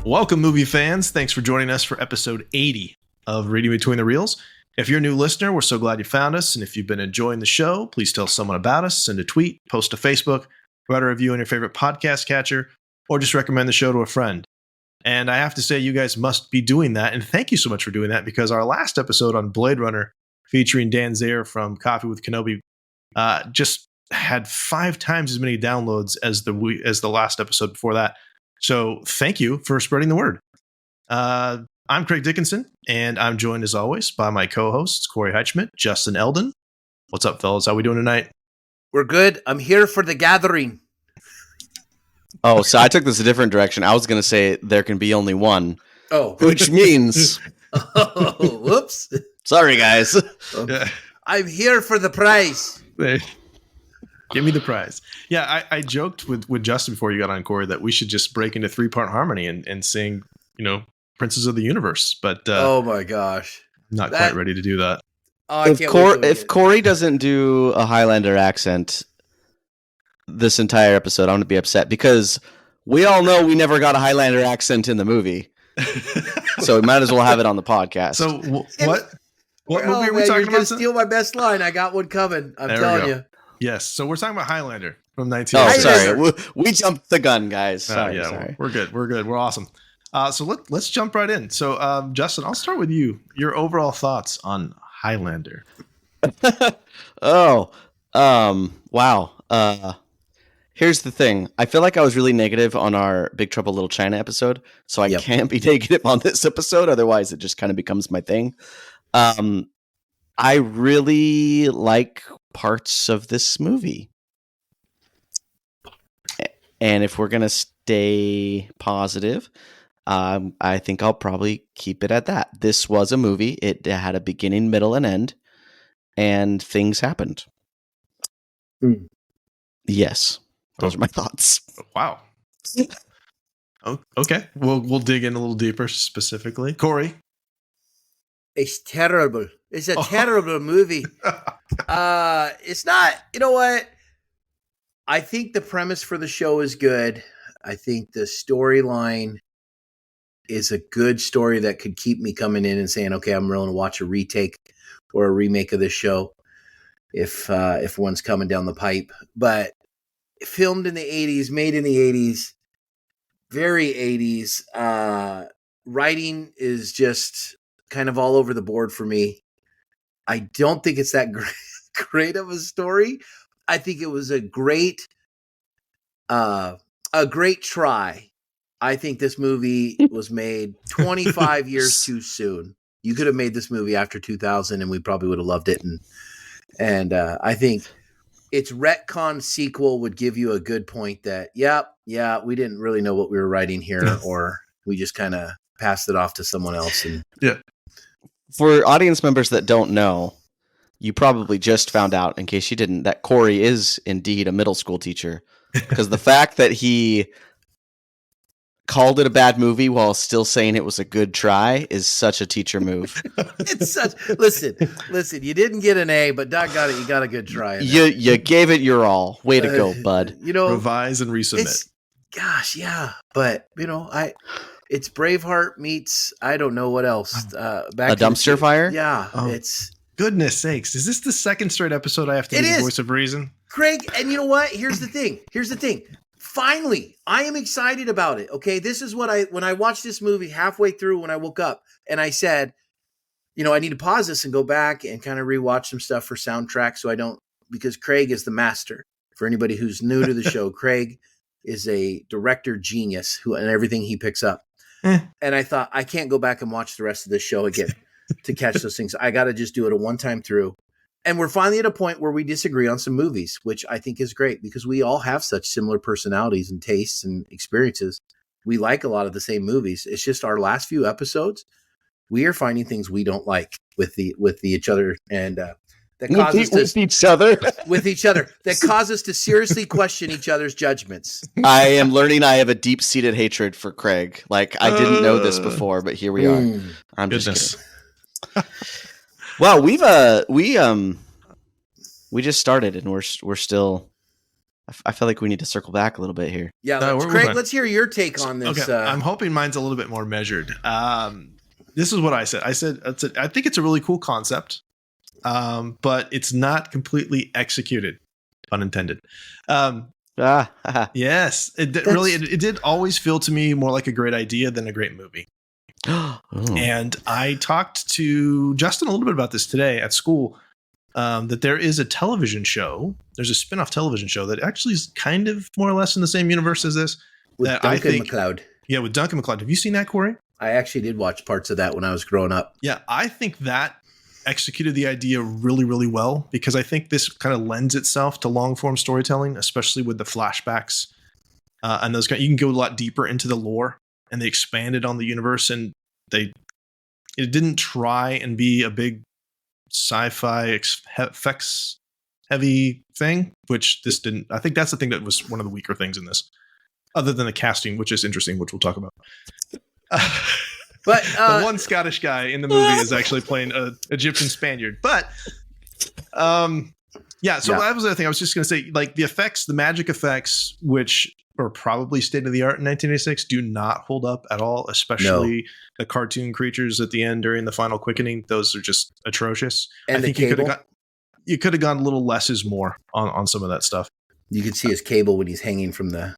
Welcome, movie fans. Thanks for joining us for episode 80 of Reading Between the Reels. If you're a new listener, we're so glad you found us. And if you've been enjoying the show, please tell someone about us, send a tweet, post to Facebook, write a review on your favorite podcast catcher, or just recommend the show to a friend. And I have to say, you guys must be doing that. And thank you so much for doing that, because our last episode on Blade Runner, featuring Dan Zayer from Coffee with Kenobi, just had 5 times as many downloads as the last episode before that. So thank you for spreading the word. I'm Craig Dickinson, and I'm joined as always by my co-hosts, Corey Heichman, Justin Eldon. What's up, fellas? How we doing tonight? We're good. I'm here for the gathering. Oh, so I took this a different direction. I was going to say there can be only one. Oh. Which means... Oh, whoops. Sorry, guys. Yeah. I'm here for the prize. Give me the prize. Yeah, I joked with Justin before you got on, Corey, that we should just break into 3-part harmony and sing, Princes of the Universe. But oh my gosh, not quite ready to do that. Oh, if Corey doesn't do a Highlander accent this entire episode, I'm going to be upset, because we all know we never got a Highlander accent in the movie. So we might as well have it on the podcast. So what movie are we talking you're about? Gonna steal my best line. I got one coming. I'm telling you. Yes. So we're talking about Highlander from Oh, 1986. sorry. We jumped the gun, guys. Sorry. We're good. We're awesome. So let's jump right in. So Justin, I'll start with you. Your overall thoughts on Highlander. Wow. Here's the thing. I feel like I was really negative on our Big Trouble Little China episode, so I can't be negative on this episode. Otherwise, it just kind of becomes my thing. I really like parts of this movie. And if we're going to stay positive, I think I'll probably keep it at that. This was a movie. It had a beginning, middle, and end, and things happened. Mm. Yes. Those are my thoughts. Wow. Oh, okay. We'll dig in a little deeper specifically. Corey? It's terrible. It's a terrible movie. It's not, you know what? I think the premise for the show is good. I think the storyline is a good story that could keep me coming in and saying, okay, I'm willing to watch a retake or a remake of this show if one's coming down the pipe. But filmed in the 80s, made in the 80s, very 80s. Writing is just kind of all over the board for me. I don't think it's that great of a story. I think it was a great try. I think this movie was made 25 years too soon. You could have made this movie after 2000 and we probably would have loved it. And I think its retcon sequel would give you a good point that, we didn't really know what we were writing here, or we just kind of passed it off to someone else. And for audience members that don't know, you probably just found out, in case you didn't, that Corey is indeed a middle school teacher, because the fact that he called it a bad movie while still saying it was a good try is such a teacher move. It's such. Listen. You didn't get an A, but Doc got it. You got a good try. You gave it your all. Way to go, bud. Revise and resubmit. Gosh, yeah, but it's Braveheart meets I don't know what else. Back a dumpster fire. Yeah, it's. Goodness sakes. Is this the second straight episode I have to be the voice of reason? Craig, and you know what? Here's the thing. Finally, I am excited about it. Okay. This is when I watched this movie halfway through when I woke up and I said, I need to pause this and go back and kind of rewatch some stuff for soundtrack. Because Craig is the master. For anybody who's new to the show, Craig is a director genius and everything he picks up. And I thought, I can't go back and watch the rest of this show again to catch those things. I got to just do it a one time through. And we're finally at a point where we disagree on some movies, which I think is great because we all have such similar personalities and tastes and experiences. We like a lot of the same movies. It's just our last few episodes, we are finding things we don't like with each other, and that causes with each other that cause us to seriously question each other's judgments. I am learning I have a deep-seated hatred for Craig. Like, I didn't know this before, but here we are. I'm just kidding. Well, we just started and we're still I feel like we need to circle back a little bit here. Yeah, we're Craig, fine. let's hear your take on this. Okay, I'm hoping mine's a little bit more measured. This is what I said. I said I think it's a really cool concept, but it's not completely executed, pun intended. Yes, it did always feel to me more like a great idea than a great movie. And I talked to Justin a little bit about this today at school, that there is a television show. There's a spin-off television show that actually is kind of more or less in the same universe as this. with that Duncan I think, MacLeod. Yeah, with Duncan MacLeod. Have you seen that, Corey? I actually did watch parts of that when I was growing up. Yeah, I think that executed the idea really, really well, because I think this kind of lends itself to long-form storytelling, especially with the flashbacks. And those you can go a lot deeper into the lore, and they expanded on the universe, and it didn't try and be a big sci-fi effects heavy thing, which this didn't. I think that's the thing that was one of the weaker things in this, other than the casting, which is interesting, which we'll talk about. But the one Scottish guy in the movie is actually playing an Egyptian Spaniard. But that was the other thing. I was just going to say, like, the effects, the magic effects, which are probably state of the art in 1986, do not hold up at all, especially the cartoon creatures at the end during the final quickening. Those are just atrocious. And I think you could have gone a little less is more on some of that stuff. You could see his cable when he's hanging from the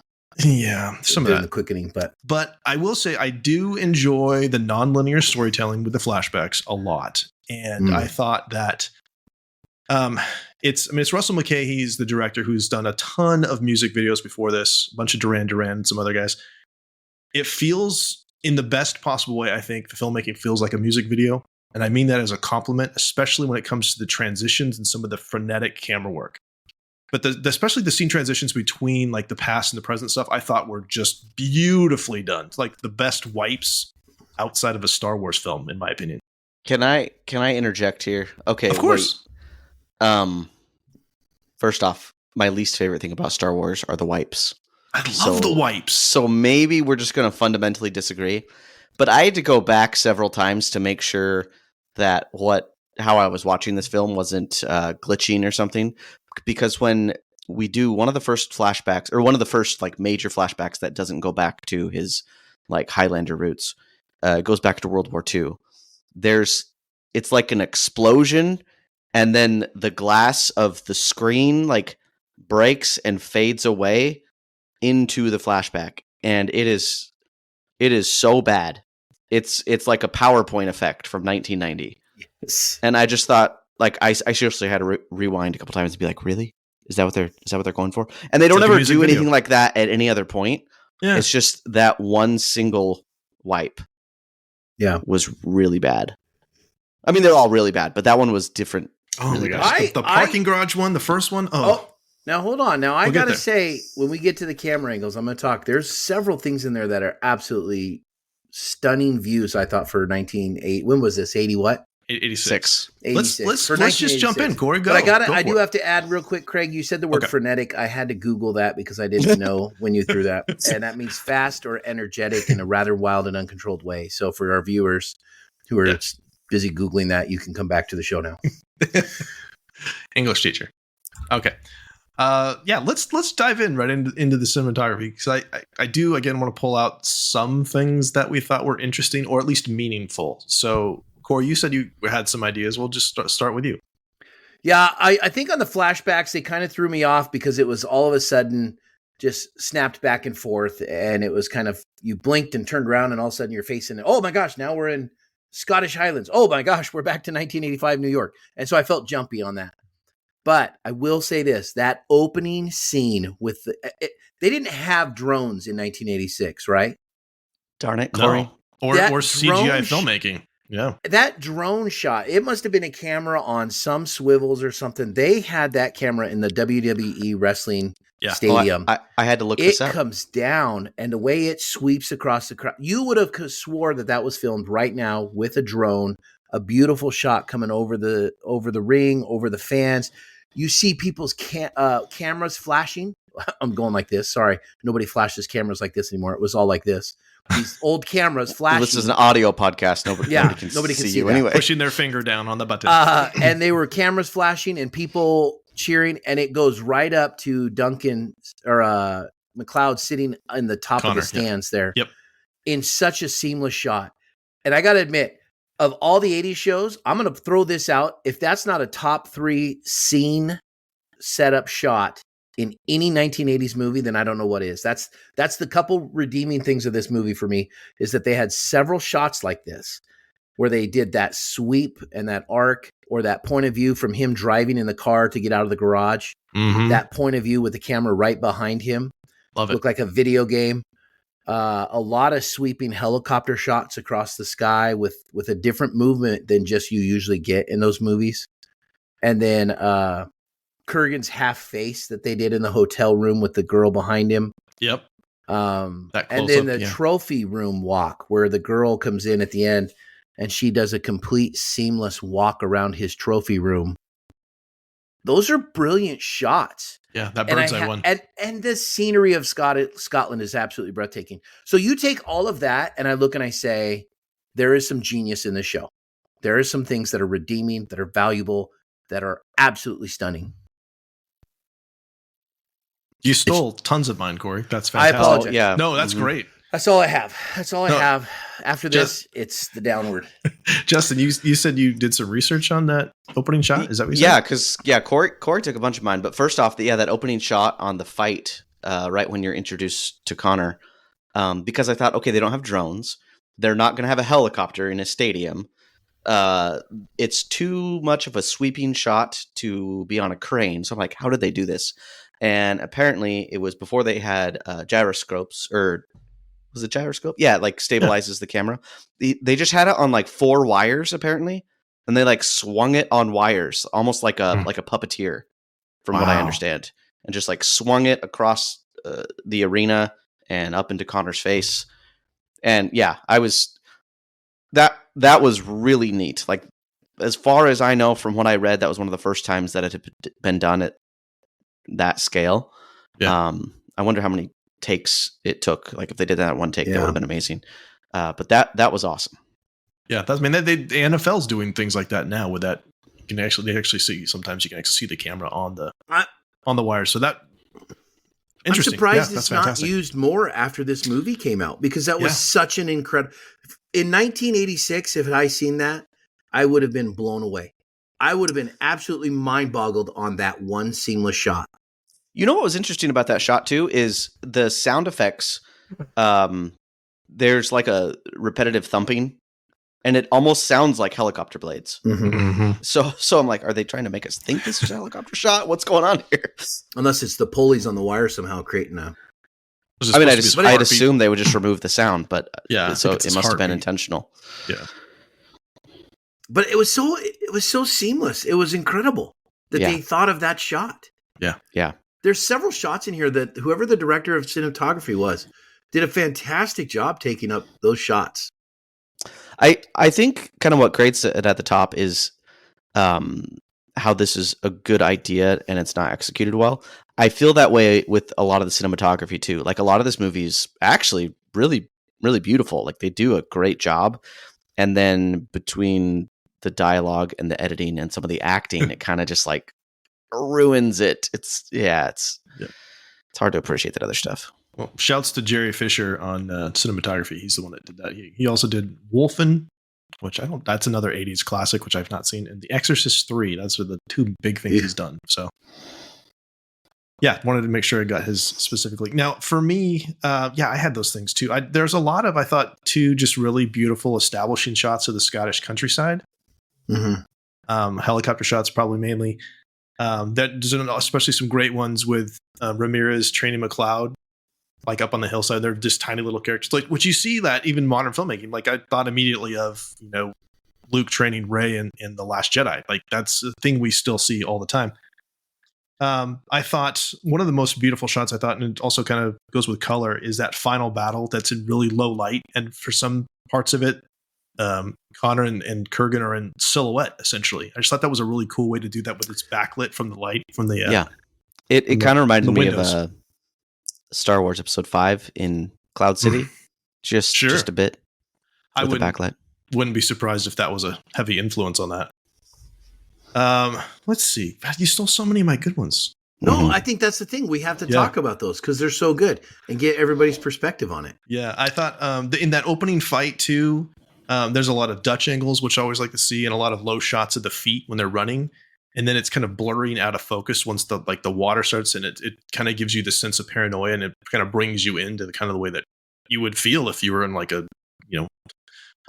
some of that. The quickening, but I will say I do enjoy the nonlinear storytelling with the flashbacks a lot, and I thought that it's Russell McKay. He's the director who's done a ton of music videos before this, a bunch of Duran Duran and some other guys. It feels, in the best possible way, I think the filmmaking feels like a music video, and I mean that as a compliment, especially when it comes to the transitions and some of the frenetic camera work. But especially the scene transitions between like the past and the present stuff, I thought were just beautifully done. It's like the best wipes outside of a Star Wars film, in my opinion. Can I interject here? Okay, of course. Wait. First off, my least favorite thing about Star Wars are the wipes. I love the wipes. So maybe we're just going to fundamentally disagree. But I had to go back several times to make sure that how I was watching this film wasn't glitching or something. Because when we do one of the first flashbacks, or one of the first like major flashbacks that doesn't go back to his like Highlander roots, it goes back to World War II. It's like an explosion, and then the glass of the screen like breaks and fades away into the flashback, and it is so bad. It's like a PowerPoint effect from 1990. yes. And I just thought, like, I seriously had to rewind a couple times to be like, really? Is that what they're going for? And they don't ever do anything like that at any other point. Yeah. It's just that one single wipe. Yeah, was really bad. I mean, they're all really bad, but that one was different. Oh really my gosh! The parking garage one, the first one. Oh, now hold on. Now I gotta say, when we get to the camera angles, I'm gonna talk. There's several things in there that are absolutely stunning views. I thought for 1980. When was this? 80 what? 86. 86. Let's just jump in, Corey. Go. But I do have to add real quick, Craig. You said the word frenetic. I had to Google that because I didn't know when you threw that, and that means fast or energetic in a rather wild and uncontrolled way. So for our viewers who are busy Googling that, you can come back to the show now. English teacher. Okay. Let's dive in right into the cinematography, because I do again want to pull out some things that we thought were interesting or at least meaningful. So Corey, you said you had some ideas. We'll just start with you. Yeah, I think on the flashbacks, they kind of threw me off because it was all of a sudden just snapped back and forth. And it was kind of, you blinked and turned around and all of a sudden you're facing, oh my gosh, now we're in Scottish Highlands. Oh my gosh, we're back to 1985 New York. And so I felt jumpy on that. But I will say this, that opening scene with they didn't have drones in 1986, right? Darn it, Corey. No. Or CGI filmmaking. Yeah. That drone shot, it must have been a camera on some swivels or something. They had that camera in the WWE wrestling stadium. I had to look this up. It comes down, and the way it sweeps across the crowd, you would have swore that was filmed right now with a drone, a beautiful shot coming over the ring, over the fans. You see people's cameras flashing. I'm going like this. Sorry. Nobody flashes cameras like this anymore. It was all like this. These old cameras flashing. This is an audio podcast. Nobody can see you anyway. Pushing their finger down on the button. And they were cameras flashing and people cheering, and it goes right up to Duncan or McLeod sitting in the top of Connor, the stands there. Yep. In such a seamless shot. And I got to admit, of all the 80s shows, I'm going to throw this out. If that's not a top 3 scene setup shot in any 1980s movie, then I don't know what is. That's the couple redeeming things of this movie for me, is that they had several shots like this where they did that sweep and that arc, or that point of view from him driving in the car to get out of the garage. Mm-hmm. That point of view with the camera right behind him. Love it. Looked like a video game. A lot of sweeping helicopter shots across the sky with a different movement than just you usually get in those movies. And then Kurgan's half face that they did in the hotel room with the girl behind him. Yep. And then the trophy room walk where the girl comes in at the end and she does a complete seamless walk around his trophy room. Those are brilliant shots. Yeah, that bird's eye one. And the scenery of Scotland is absolutely breathtaking. So you take all of that, and I look and I say, there is some genius in this show. There are some things that are redeeming, that are valuable, that are absolutely stunning. You stole tons of mine, Corey. That's fantastic. I apologize. Yeah. No, that's great. That's all I have. I have. After this, it's the downward. Justin, you said you did some research on that opening shot. Is that what you said? Yeah, because Corey took a bunch of mine. But first off, that opening shot on the fight, right when you're introduced to Connor, because I thought, okay, they don't have drones. They're not going to have a helicopter in a stadium. It's too much of a sweeping shot to be on a crane. So I'm like, how did they do this? And apparently it was before they had gyroscopes, or was it gyroscope? Yeah, like stabilizes the camera. They just had it on like 4 wires apparently, and they like swung it on wires, almost like a puppeteer, from what I understand, and just like swung it across the arena and up into Connor's face. And yeah, that was really neat. Like, as far as I know from what I read, that was one of the first times that it had been done at that scale. Yeah. I wonder how many takes it took. Like, if they did that at one take, that would have been amazing. But that was awesome. Yeah, the NFL's doing things like that now. With that, they actually see. Sometimes you can actually see the camera on the wire. So that interesting. I'm surprised it's fantastic. Not used more after this movie came out, because that was such an incredible. In 1986, if I seen that, I would have been blown away. I would have been absolutely mind-boggled on that one seamless shot. You know what was interesting about that shot too is the sound effects. There's like a repetitive thumping, and it almost sounds like helicopter blades. Mm-hmm. Mm-hmm. So I'm like, are they trying to make us think this is a helicopter shot? What's going on here? Unless it's the pulleys on the wire somehow creating a. I mean, I'd assume they would just remove the sound, but so it must have been intentional. Yeah. But it was so seamless. It was incredible that they thought of that shot. Yeah. Yeah. There's several shots in here that whoever the director of cinematography was did a fantastic job taking up those shots. I think kind of what creates it at the top is how this is a good idea and it's not executed well. I feel that way with a lot of the cinematography too. Like, a lot of this movie is actually really, really beautiful. Like, they do a great job. And then between the dialogue and the editing and some of the acting, it kind of just like ruins it. It's hard to appreciate that other stuff. Well, shouts to Jerry Fisher on cinematography. He's the one that did that. He also did Wolfen, which that's another 80s classic, which I've not seen. And The Exorcist 3. Those are the 2 big things he's done. So yeah, wanted to make sure I got his specifically. Now for me, I had those things too. There's a lot of, I thought, 2 just really beautiful establishing shots of the Scottish countryside. Mm-hmm. Helicopter shots, probably mainly. There's especially some great ones with Ramirez training McLeod, like up on the hillside. They're just tiny little characters, like which you see that even modern filmmaking. Like, I thought immediately of Luke training Rey in The Last Jedi. Like, that's a thing we still see all the time. I thought one of the most beautiful shots, and it also kind of goes with color, is that final battle that's in really low light, and for some parts of it, Connor and Kurgan are in silhouette, essentially. I just thought that was a really cool way to do that, with its backlit from the light from the It kind of reminded me of Star Wars Episode 5 in Cloud City, just a bit. I with the backlight. Wouldn't be surprised if that was a heavy influence on that. Let's see. God, you stole so many of my good ones. No, Mhm. I think that's the thing. We have to talk about those because they're so good and get everybody's perspective on it. Yeah, I thought in that opening fight too, there's a lot of Dutch angles, which I always like to see, and a lot of low shots of the feet when they're running, and then it's kind of blurring out of focus once the water starts, and it kind of gives you this sense of paranoia, and it kind of brings you into the kind of the way that you would feel if you were in like a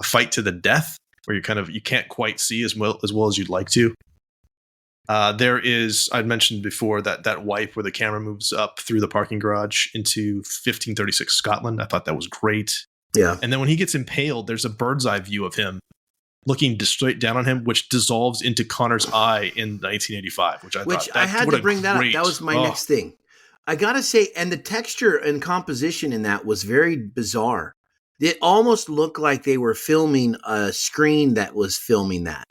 fight to the death, where you can't quite see as well as you'd like to. There is, I'd mentioned before, that wipe where the camera moves up through the parking garage into 1536 Scotland. I thought that was great. Yeah. And then when he gets impaled, there's a bird's eye view of him looking straight down on him, which dissolves into Connor's eye in 1985, which I had to bring that up. That was my next thing. I got to say, and the texture and composition in that was very bizarre. It almost looked like they were filming a screen that was filming that.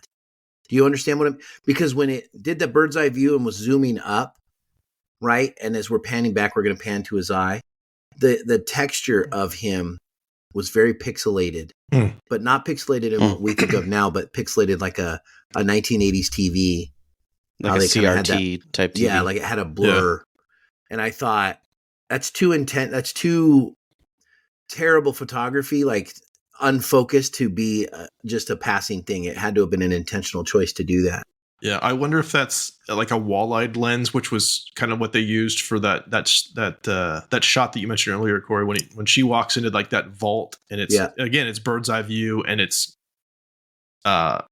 Do you understand what because when it did the bird's eye view and was zooming up, right? And as we're panning back, we're going to pan to his eye. The texture of him was very pixelated, but not pixelated in what we think of now, but pixelated like a 1980s TV. Like a CRT type TV. Yeah, like it had a blur. Yeah. And I thought, that's too intense. That's too terrible photography. Like, unfocused to be just a passing thing. It had to have been an intentional choice to do that. Yeah, I wonder if that's like a wall-eyed lens, which was kind of what they used for that shot that you mentioned earlier, Corey, when she walks into like that vault, and it's bird's eye view, and it's a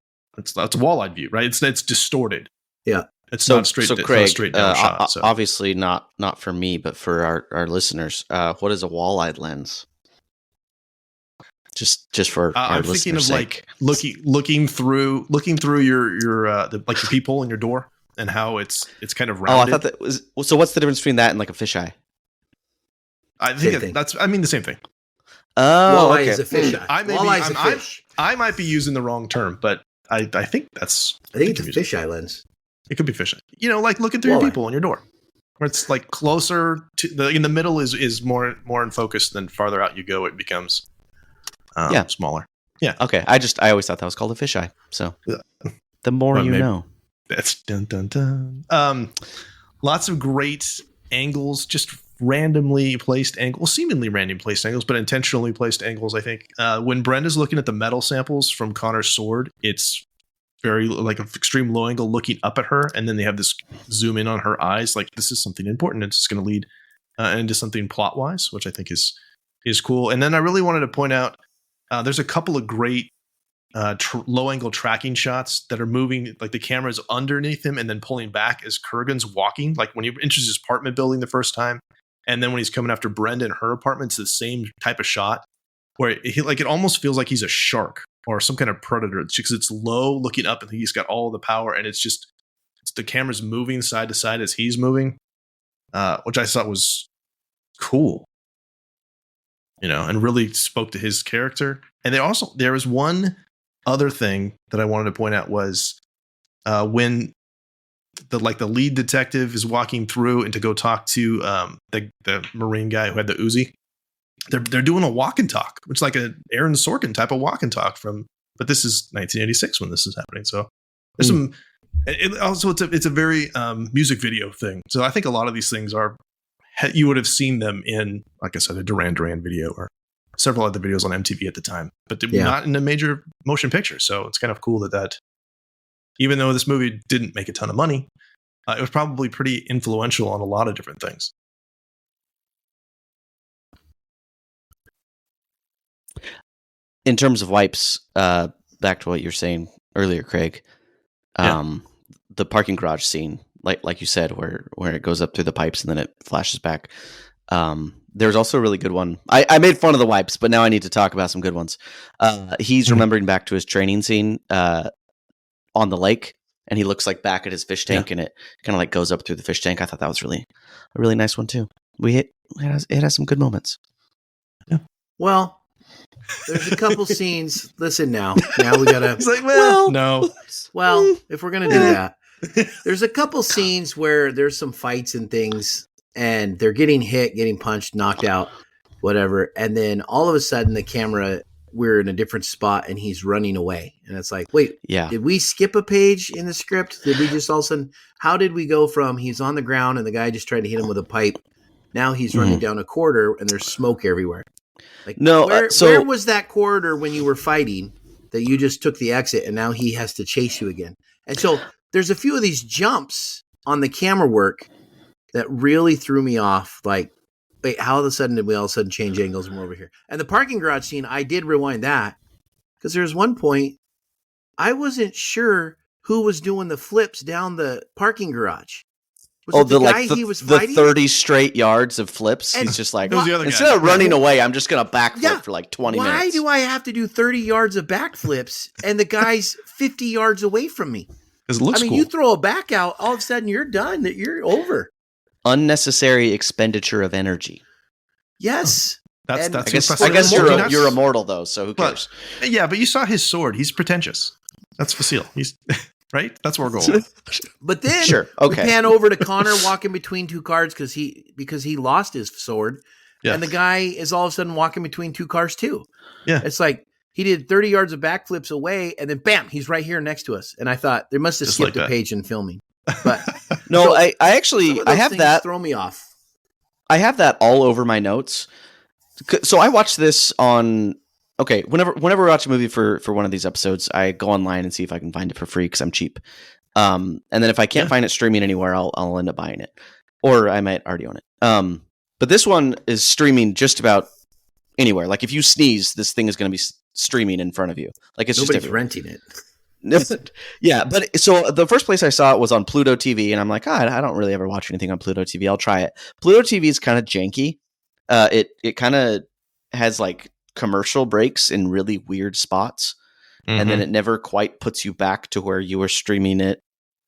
wall-eyed view, right? It's distorted. Yeah, it's not straight. So Craig, not straight down shot. So. Obviously not for me, but for our listeners, what is a wall-eyed lens? Just for our I'm thinking of sake. like looking through your like the peephole in your door, and how it's kind of rounded. Oh, I thought that was. So what's the difference between that and like a fisheye? I think the same thing. Oh, walleye okay. is a fisheye. Walleye's a fish. I might be using the wrong term, but I think that's. I think it's a fisheye lens. It could be fisheye. Like looking through your peephole in your door, where it's like closer to in the middle is more in focus. Then farther out you go, it becomes. Smaller. Yeah. Okay. I always thought that was called a fisheye. So the more you know. That's dun dun dun. Lots of great angles, just randomly placed angles, seemingly random placed angles, but intentionally placed angles. I think when Brenda's looking at the metal samples from Connor's sword, it's very like an extreme low angle looking up at her, and then they have this zoom in on her eyes. Like this is something important. It's going to lead into something plot wise, which I think is cool. And then I really wanted to point out. There's a couple of great low-angle tracking shots that are moving, like the camera is underneath him and then pulling back as Kurgan's walking. Like when he enters his apartment building the first time, and then when he's coming after Brenda in her apartment, it's the same type of shot where it almost feels like he's a shark or some kind of predator because it's low, looking up, and he's got all the power, and it's the camera's moving side to side as he's moving, which I thought was cool. And really spoke to his character. And there was one other thing that I wanted to point out was when the lead detective is walking through and to go talk to the Marine guy who had the Uzi. They're doing a walk and talk, which is like an Aaron Sorkin type of walk and talk but this is 1986 when this is happening. So there's some. It's a very music video thing. So I think a lot of these things are. You would have seen them in, like I said, a Duran Duran video or several other videos on MTV at the time, but not in a major motion picture. So it's kind of cool that even though this movie didn't make a ton of money, it was probably pretty influential on a lot of different things. In terms of wipes, back to what you were saying earlier, Craig, the parking garage scene, like you said, where it goes up through the pipes and then it flashes back. There's also a really good one. I made fun of the wipes, but now I need to talk about some good ones. He's remembering back to his training scene on the lake, and he looks like back at his fish tank, and it kind of like goes up through the fish tank. I thought that was a really nice one too. It has some good moments. Yeah. Well, there's a couple scenes. Listen now we gotta. It's like, no. Well, if we're gonna do that. There's a couple scenes where there's some fights and things, and they're getting hit, getting punched, knocked out, whatever. And then all of a sudden the camera we're in a different spot and he's running away. And it's like, wait, Yeah. did we skip a page in the script? Did we just all of a sudden, how did we go from he's on the ground and the guy just tried to hit him with a pipe? Now he's running down a corridor and there's smoke everywhere. Like, No, where was that corridor when you were fighting that you just took the exit and now he has to chase you again? And so there's a few of these jumps on the camera work that really threw me off. Like, wait, how all of a sudden did we all of a sudden change angles and we're over here? And the parking garage scene, I did rewind that because there was one point I wasn't sure who was doing the flips down the parking garage. Was it the guy he was fighting? 30 straight yards of flips. And he's just like, It was the other instead guy. of running away, I'm just going to backflip for like 20 minutes. Why do I have to do 30 yards of backflips and the guy's 50 yards away from me? Because it looks cool. You throw a back out, all of a sudden you're done. You're over. Unnecessary expenditure of energy. That's I impressive. guess you're immortal though, so who cares? Yeah, but you saw his sword. He's pretentious. That's Facile. He's right. That's where we're going. But then we pan over to Connor walking between two cars because he lost his sword, and the guy is all of a sudden walking between two cars too. Yeah, it's like he did 30 yards of backflips away, and then bam, he's right here next to us. And I thought they must have skipped a page in filming. But no, so, I actually I have that. Throw me off. I have that all over my notes. So I watched this on. Okay, whenever we watch a movie for one of these episodes, I go online and see if I can find it for free because I'm cheap. And then if I can't find it streaming anywhere, I'll end up buying it, or I might already own it. But this one is streaming just about anywhere. Like if you sneeze, this thing is going to be streaming in front of you. Like it's nobody's just renting it. Yeah, but so the first place I saw it was on Pluto TV, and I'm like, I don't really ever watch anything on Pluto TV. I'll try it. Pluto TV is kind of janky. It kind of has like commercial breaks in really weird spots, and then it never quite puts you back to where you were streaming it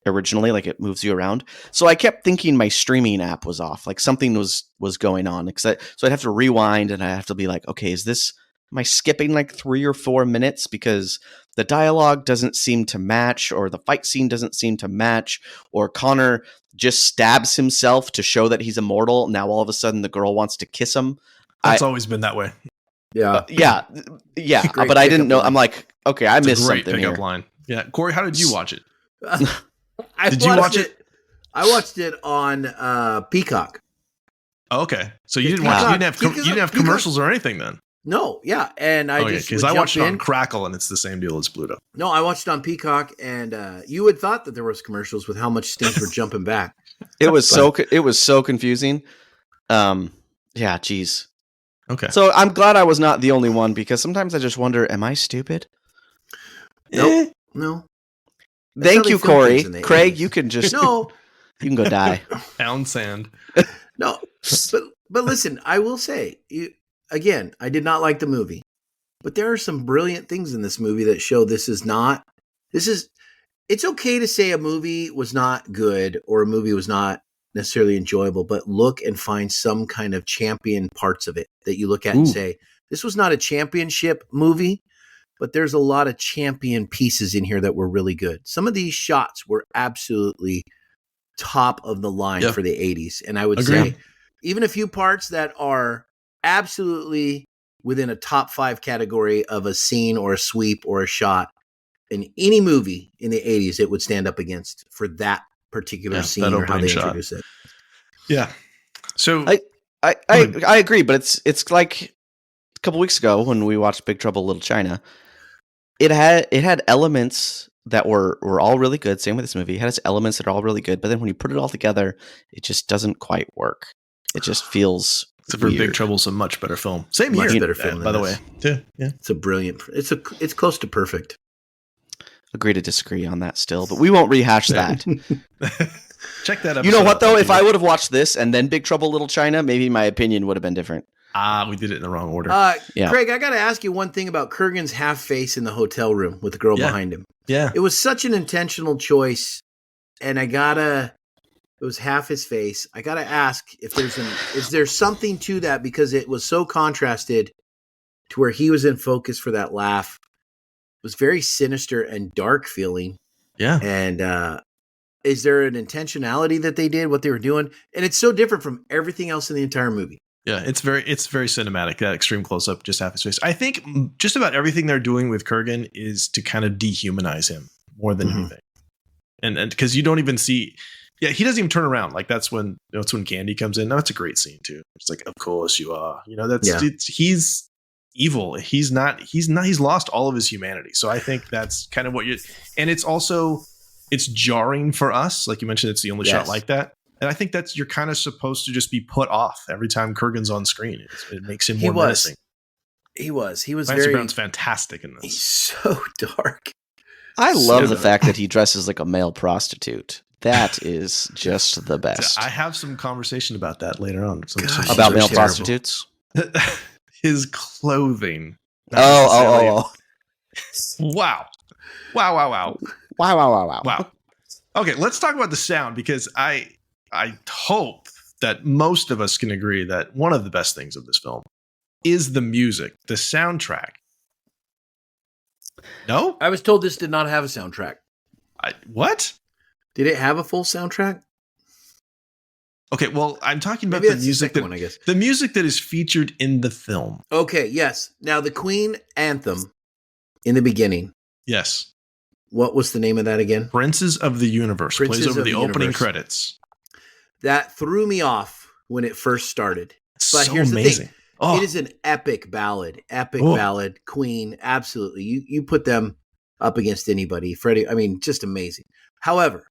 originally. Like it moves you around. So I kept thinking my streaming app was off, like something was going on. So I'd have to rewind, and I have to be like, okay, am I skipping like 3 or 4 minutes because the dialogue doesn't seem to match, or the fight scene doesn't seem to match, or Connor just stabs himself to show that he's immortal. Now all of a sudden the girl wants to kiss him. That's always been that way. Yeah. Yeah. But I didn't know. Line. I'm like, okay, I missed something here. Great pickup line. Yeah. Corey, how did you watch it? Did you watch it? I watched it on Peacock. Oh, okay. So you didn't watch. You didn't have commercials or anything then. No, yeah, and I because I watched it on Crackle, and it's the same deal as Pluto. No, I watched it on Peacock, and you had thought that there was commercials with how much things were jumping back. It was so confusing. Yeah, geez. Okay. So I'm glad I was not the only one, because sometimes I just wonder, am I stupid? Nope. No. Thank you, Corey. Craig, you can just you can go die. Pound sand. No, but listen, I will say, again, I did not like the movie, but there are some brilliant things in this movie that show it's okay to say a movie was not good or a movie was not necessarily enjoyable, but look and find some kind of champion parts of it that you look at and say, this was not a championship movie, but there's a lot of champion pieces in here that were really good. Some of these shots were absolutely top of the line for the 80s. And I would say even a few parts that are absolutely within a top 5 category of a scene or a sweep or a shot in any movie in the 80s, it would stand up against for that particular scene or how they introduce it. Yeah. So I agree, but it's like a couple weeks ago when we watched Big Trouble in Little China, it had elements that were all really good. Same with this movie. It has elements that are all really good, but then when you put it all together, it just doesn't quite work. It just feels Except for Big Trouble's a much better film. Same much year, better film, by the way. Yeah. It's a brilliant. It's close to perfect. Agree to disagree on that still, but we won't rehash that. Check that out. You know what though? If I would have watched this and then Big Trouble in Little China, maybe my opinion would have been different. We did it in the wrong order. Craig, I got to ask you one thing about Kurgan's half face in the hotel room with the girl behind him. Yeah. It was such an intentional choice, and it was half his face. I got to ask if is there something to that, because it was so contrasted to where he was in focus for that laugh. It was very sinister and dark feeling. Yeah. And is there an intentionality that they did what they were doing? And it's so different from everything else in the entire movie. Yeah, it's very cinematic. That extreme close up, just half his face. I think just about everything they're doing with Kurgan is to kind of dehumanize him more than anything, and because you don't even see, he doesn't even turn around. Like that's when Candy comes in. That's a great scene too. It's like, of course you are. He's evil. He's not. He's lost all of his humanity. So I think that's kind of what you're. And it's jarring for us. Like you mentioned, it's the only shot like that. And I think you're kind of supposed to just be put off every time Kurgan's on screen. It makes him more menacing. He was Clancy Brown's fantastic in this. He's so dark. I love the fact that he dresses like a male prostitute. That is just the best. I have some conversation about that later on. About male prostitutes? His clothing. Oh. Wow. Okay, let's talk about the sound, because I hope that most of us can agree that one of the best things of this film is the music, the soundtrack. No? I was told this did not have a soundtrack. What? Did it have a full soundtrack? Okay, well, I'm talking about the music one, I guess. The music that is featured in the film. Okay, yes. Now, the Queen anthem in the beginning. Yes. What was the name of that again? Princes of the Universe. Plays over the opening credits. That threw me off when it first started. But so here's amazing. the thing. It is an epic ballad. Ballad. Queen, absolutely. You put them up against anybody. Freddie, I mean, just amazing. However,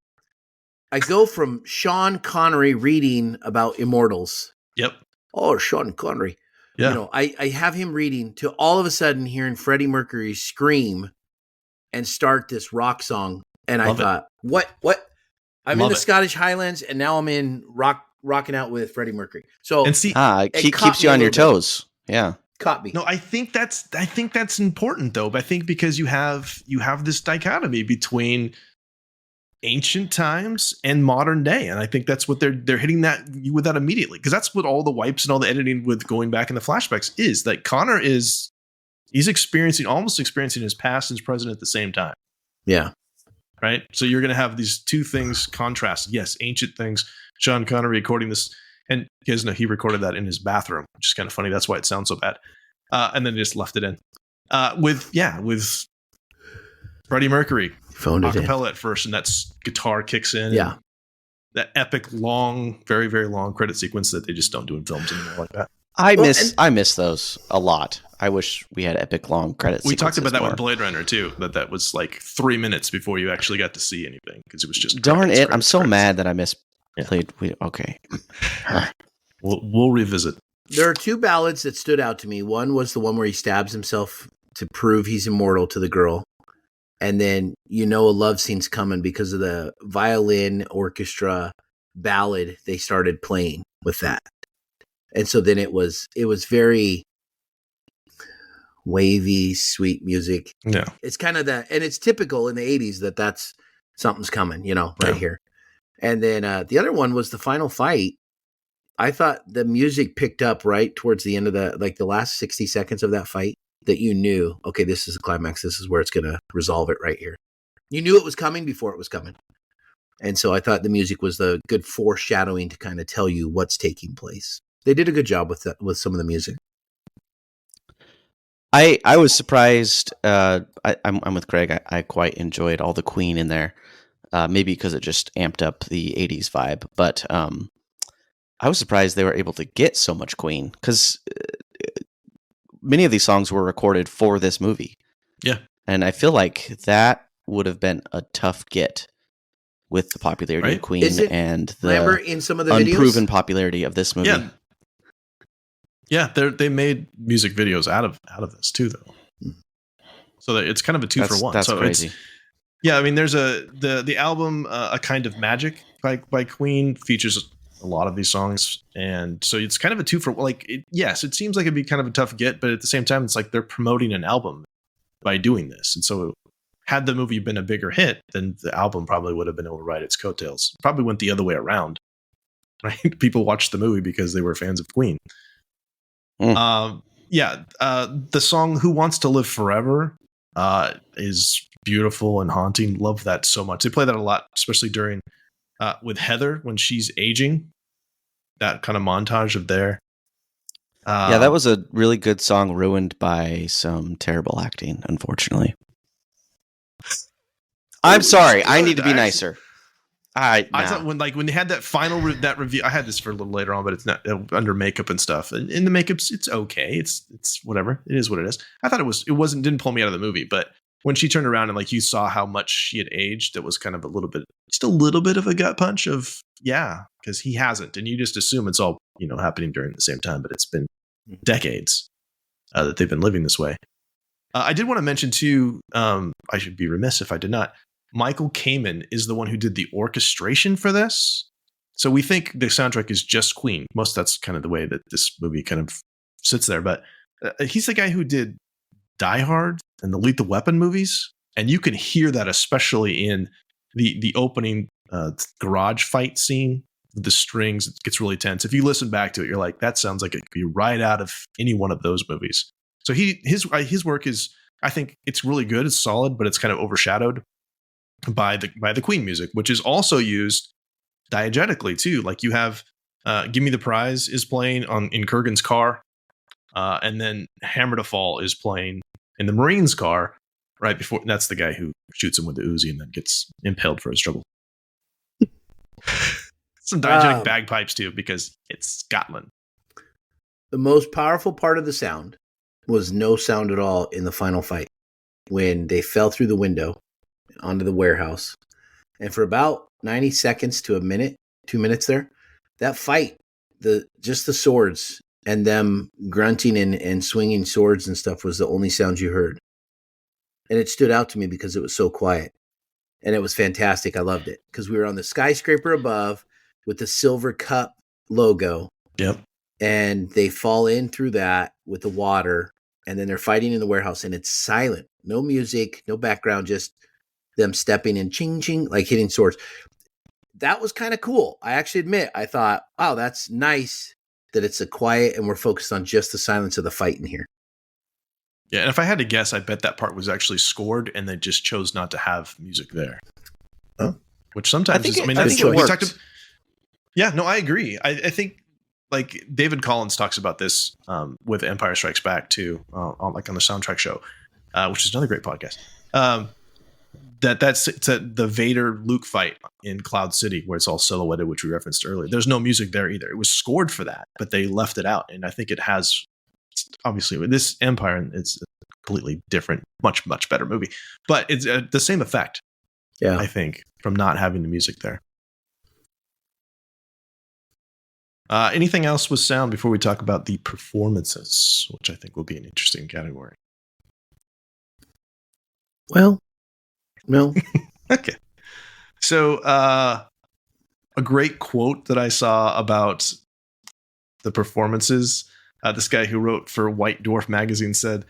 I go from Sean Connery reading about immortals. Yep. Oh, Sean Connery. Yeah. I have him reading to all of a sudden hearing Freddie Mercury scream and start this rock song. And I thought, what? I'm in the Scottish Highlands, and now I'm in rocking out with Freddie Mercury. So and see, it keeps you on your toes. Yeah. Caught me. No, I think that's important though. But I think because you have this dichotomy between ancient times and modern day, and I think that's what they're hitting with that immediately, because that's what all the wipes and all the editing with going back in the flashbacks is. That Connor he's almost experiencing his past and his present at the same time. Yeah. Right. So you're going to have these two things contrasted. Yes, ancient things. Sean Connery recording this, and you guys know he recorded that in his bathroom, which is kind of funny. That's why it sounds so bad. And then just left it in with Freddie Mercury. Phoned it in. Acapella at first, and that guitar kicks in. Yeah. That epic, long, very, very long credit sequence that they just don't do in films anymore like that. I miss those a lot. I wish we had epic, long credit sequences. We talked about that with Blade Runner, too, that was like 3 minutes before you actually got to see anything, because it was just credits. I'm so mad that I missed Blade. Okay. We'll revisit. There are two ballads that stood out to me. One was the one where he stabs himself to prove he's immortal to the girl. And then, a love scene's coming because of the violin orchestra ballad they started playing with that. And so then it was very wavy, sweet music. Yeah. It's kind of that, and it's typical in the 80s that's something's coming, right here. And then the other one was the final fight. I thought the music picked up right towards the end of the last 60 seconds of that fight, that you knew, okay, this is the climax. This is where it's going to resolve it right here. You knew it was coming before it was coming. And so I thought the music was the good foreshadowing to kind of tell you what's taking place. They did a good job with some of the music. I was surprised. I'm with Craig. I quite enjoyed all the Queen in there. Maybe because it just amped up the 80s vibe. But I was surprised they were able to get so much Queen, because many of these songs were recorded for this movie. Yeah. And I feel like that would have been a tough get with the popularity of Queen and the in some of the unproven videos? Popularity of this movie. Yeah, they made music videos out of this too, though. So that it's kind of a two for one. That's so crazy. I mean, there's the album A Kind of Magic by Queen features a lot of these songs, and so it's kind of a two for yes, it seems like it'd be kind of a tough get, but at the same time, it's like they're promoting an album by doing this, and so had the movie been a bigger hit, then the album probably would have been able to ride its coattails. Probably went the other way around, right? People watched the movie because they were fans of Queen. The song "Who Wants to Live Forever" is beautiful and haunting. Love that so much. They play that a lot, especially during with Heather when she's aging. That kind of montage of there. Yeah, that was a really good song ruined by some terrible acting, unfortunately. I'm sorry. I need to be nicer. I thought when they had that final that review, I had this for a little later on, but it's not under makeup and stuff. And in the makeup's, it's okay. It's whatever. It is what it is. I thought didn't pull me out of the movie, but when she turned around and like you saw how much she had aged, that was kind of just a little bit of a gut punch of because he hasn't, and you just assume it's all happening during the same time, but it's been decades that they've been living this way. I did want to mention too. I should be remiss if I did not. Michael Kamen is the one who did the orchestration for this. So we think the soundtrack is just Queen. That's kind of the way that this movie kind of sits there. But he's the guy who did Die Hard and the Lethal Weapon movies. And you can hear that especially in the opening garage fight scene with the strings. It gets really tense. If you listen back to it, you're like, that sounds like it could be right out of any one of those movies. So his work is, I think it's really good. It's solid, but it's kind of overshadowed by the Queen music, which is also used diegetically too. Like you have Give Me the Prize is playing in Kurgan's car, and then Hammer to Fall is playing in the Marine's car right before. That's the guy who shoots him with the Uzi and then gets impaled for his trouble. Some diegetic bagpipes too, because it's Scotland. The most powerful part of the sound was no sound at all in the final fight when they fell through the window onto the warehouse. And for about 90 seconds to a minute, 2 minutes there, that fight, just the swords and them grunting and swinging swords and stuff was the only sound you heard. And it stood out to me because it was so quiet. And it was fantastic. I loved it because we were on the skyscraper above with the silver cup logo. Yep. And they fall in through that with the water. And then they're fighting in the warehouse and it's silent. No music, no background, just them stepping in, ching, ching, like hitting swords. That was kind of cool. I actually admit, I thought, wow, that's nice that it's a quiet and we're focused on just the silence of the fight in here. Yeah, and if I had to guess, I bet that part was actually scored and they just chose not to have music there. Oh. Which sometimes I think it works. I agree. I think like David Collins talks about this with Empire Strikes Back too, on the soundtrack show, which is another great podcast. That's the Vader Luke fight in Cloud City where it's all silhouetted, which we referenced earlier. There's no music there either. It was scored for that, but they left it out, and I think it has. Obviously, with this Empire, it's a completely different, much better movie, but it's the same effect. Yeah, I think from not having the music there. Anything else with sound before we talk about the performances, which I think will be an interesting category. Well. No. Okay. So a great quote that I saw about the performances, this guy who wrote for White Dwarf magazine said,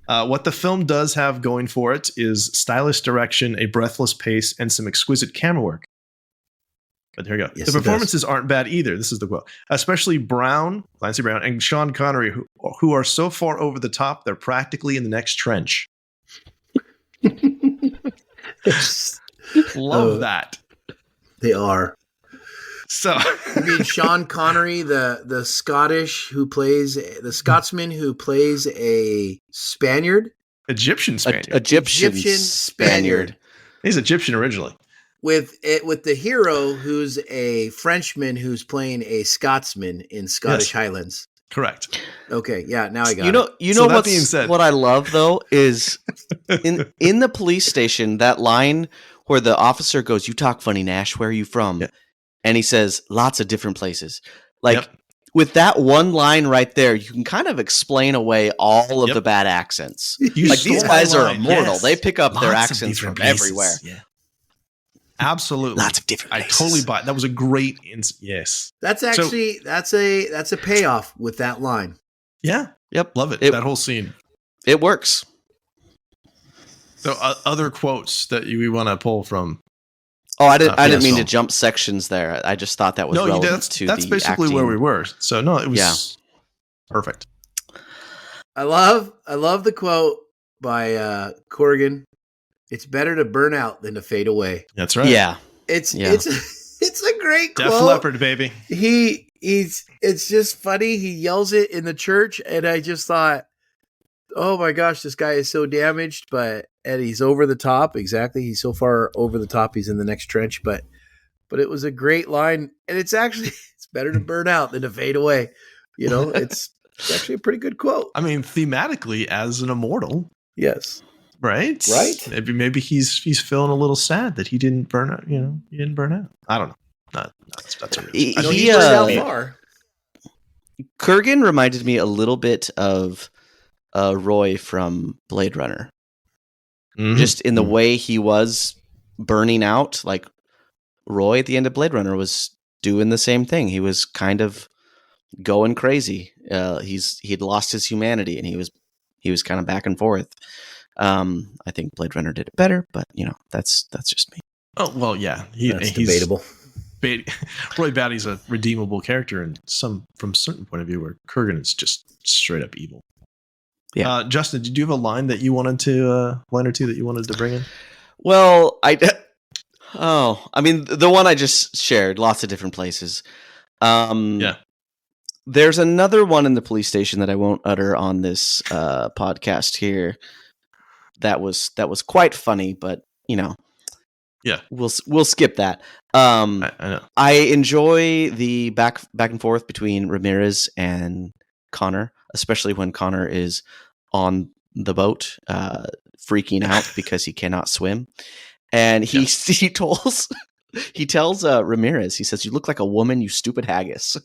what the film does have going for it is stylish direction, a breathless pace, and some exquisite camera work. But here we go. Yes, the performances aren't bad either. This is the quote. Especially Clancy Brown, and Sean Connery, who are so far over the top, they're practically in the next trench. Love that. They are. So you mean Sean Connery, the Scotsman who plays a Spaniard? Egyptian Spaniard. Egyptian Spaniard. He's Egyptian originally. With the hero who's a Frenchman who's playing a Scotsman in Scottish Highlands. Correct. Okay, yeah, now I got it. You know what being said, what I love though is in the police station, that line where the officer goes, "You talk funny, Nash, where are you from?" Yeah. And he says, "Lots of different places." Like with that one line right there, you can kind of explain away all of the bad accents. Like these guys are immortal. Yes. They pick up their accents from everywhere. Yeah. Absolutely. Lots of different places. I totally buy it. That was a great yes. That's actually that's a payoff with that line. Yeah. Yep. Love it. That whole scene. It works. So other quotes that we want to pull from. Oh, I didn't mean to jump sections there. I just thought that was relevant to that's basically acting. where we were. So no, it was perfect. I love the quote by Corrigan. It's better to burn out than to fade away. That's right. Yeah. It's It's a great Def quote. Leppard, baby. It's just funny. He yells it in the church, and I just thought, oh my gosh, this guy is so damaged, and he's over the top. Exactly. He's so far over the top, he's in the next trench, but it was a great line, and it's better to burn out than to fade away. It's actually a pretty good quote. I mean, thematically, as an immortal, Yes. right? Maybe he's feeling a little sad that he didn't burn out. He didn't burn out. I don't know. That's a He he burned out far. Kurgan reminded me a little bit of Roy from Blade Runner, just in the way he was burning out. Like Roy at the end of Blade Runner was doing the same thing. He was kind of going crazy. He'd lost his humanity, and he was kind of back and forth. I think Blade Runner did it better, but that's just me. Oh well, yeah, That's debatable. Roy Batty's a redeemable character, and from a certain point of view, where Kurgan is just straight up evil. Yeah. Justin, did you have a line that you wanted to line or two that you wanted to bring in? Well, I mean, the one I just shared, lots of different places. Yeah. There's another one in the police station that I won't utter on this podcast here. That was quite funny, but yeah, we'll skip that. I know. I enjoy the back and forth between Ramirez and Connor, especially when Connor is on the boat, freaking out because he cannot swim, and he tells Ramirez, he says, "You look like a woman, you stupid haggis."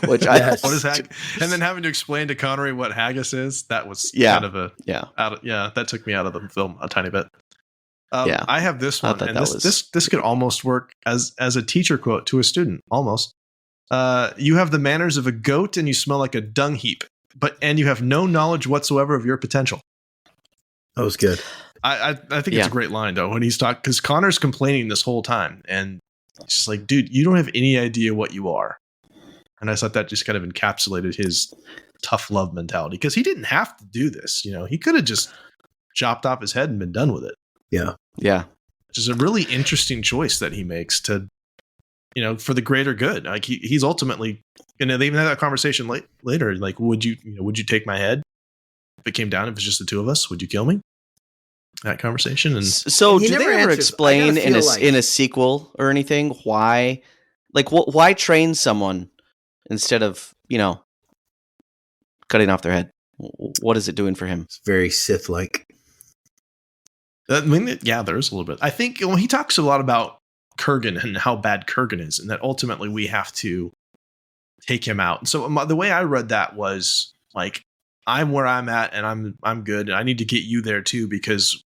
Which what is haggis? And then having to explain to Connery what haggis is, that was kind of that took me out of the film a tiny bit. I have this one, and this could almost work as a teacher quote to a student. Almost, you have the manners of a goat, and you smell like a dung heap, and you have no knowledge whatsoever of your potential. That was good. I think it's a great line though when he's talking, because Connor's complaining this whole time, and it's just like, dude, you don't have any idea what you are. And I thought that just kind of encapsulated his tough love mentality, because he didn't have to do this. He could have just chopped off his head and been done with it. Yeah. Which is a really interesting choice that he makes to, for the greater good. Like he's ultimately, they even had that conversation later. Like, would you take my head if it came down? If it's just the two of us, would you kill me? That conversation. And so, do they ever explain in a sequel or anything why train someone instead of cutting off their head? What is it doing for him? It's very Sith-like. I mean, yeah, there is a little bit. I think he talks a lot about Kurgan and how bad Kurgan is, and that ultimately we have to take him out. So the way I read that was like, I'm where I'm at, and I'm good, and I need to get you there too, because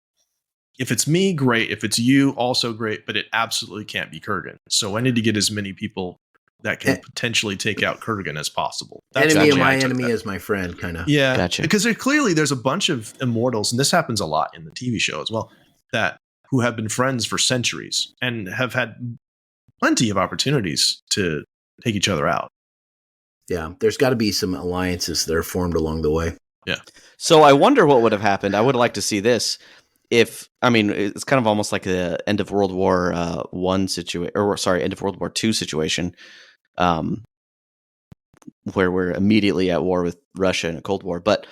if it's me, great. If it's you, also great. But it absolutely can't be Kurgan. So I need to get as many people that can potentially take out Kurgan as possible. That's enemy of my enemy is my friend, kind of. Yeah, gotcha. Because there's a bunch of immortals, and this happens a lot in the TV show as well, who have been friends for centuries and have had plenty of opportunities to take each other out. Yeah, there's got to be some alliances that are formed along the way. Yeah. So I wonder what would have happened. I would like to see this. It's kind of almost like the end of World War end of World War II situation, where we're immediately at war with Russia in a Cold War. But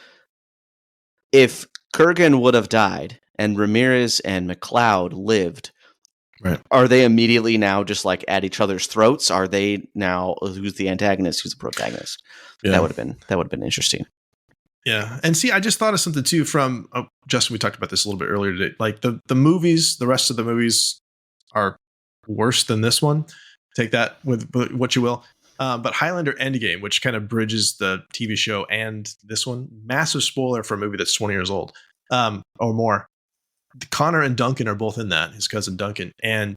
if Kurgan would have died and Ramirez and McLeod lived, right, are they immediately now just like at each other's throats? Are they now who's the antagonist, who's the protagonist? Yeah. That would have been interesting. Yeah. And see, I just thought of something too from Justin. We talked about this a little bit earlier today. Like the movies, the rest of the movies are worse than this one. Take that with what you will. But Highlander Endgame, which kind of bridges the TV show and this one, massive spoiler for a movie that's 20 years old or more. Connor and Duncan are both in that, his cousin Duncan. And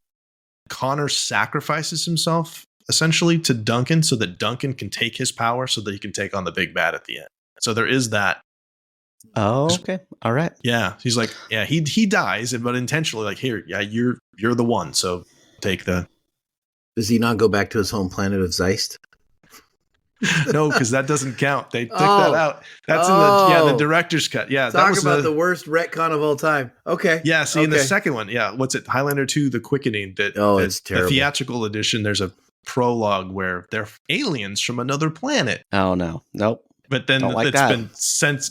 Connor sacrifices himself essentially to Duncan so that Duncan can take his power so that he can take on the big bad at the end. So there is that. Oh, okay. All right. Yeah. He's like, yeah, he dies, but intentionally like, here, yeah, you're the one. So take the. Does he not go back to his home planet of Zeist? No, because that doesn't count. They took that out. That's in the director's cut. Yeah, that Talk was about the worst retcon of all time. Okay. Yeah, see, in the second one, what's it? Highlander 2, The Quickening. It's terrible. The theatrical edition, there's a prologue where they're aliens from another planet. Oh, no. Nope. But then been since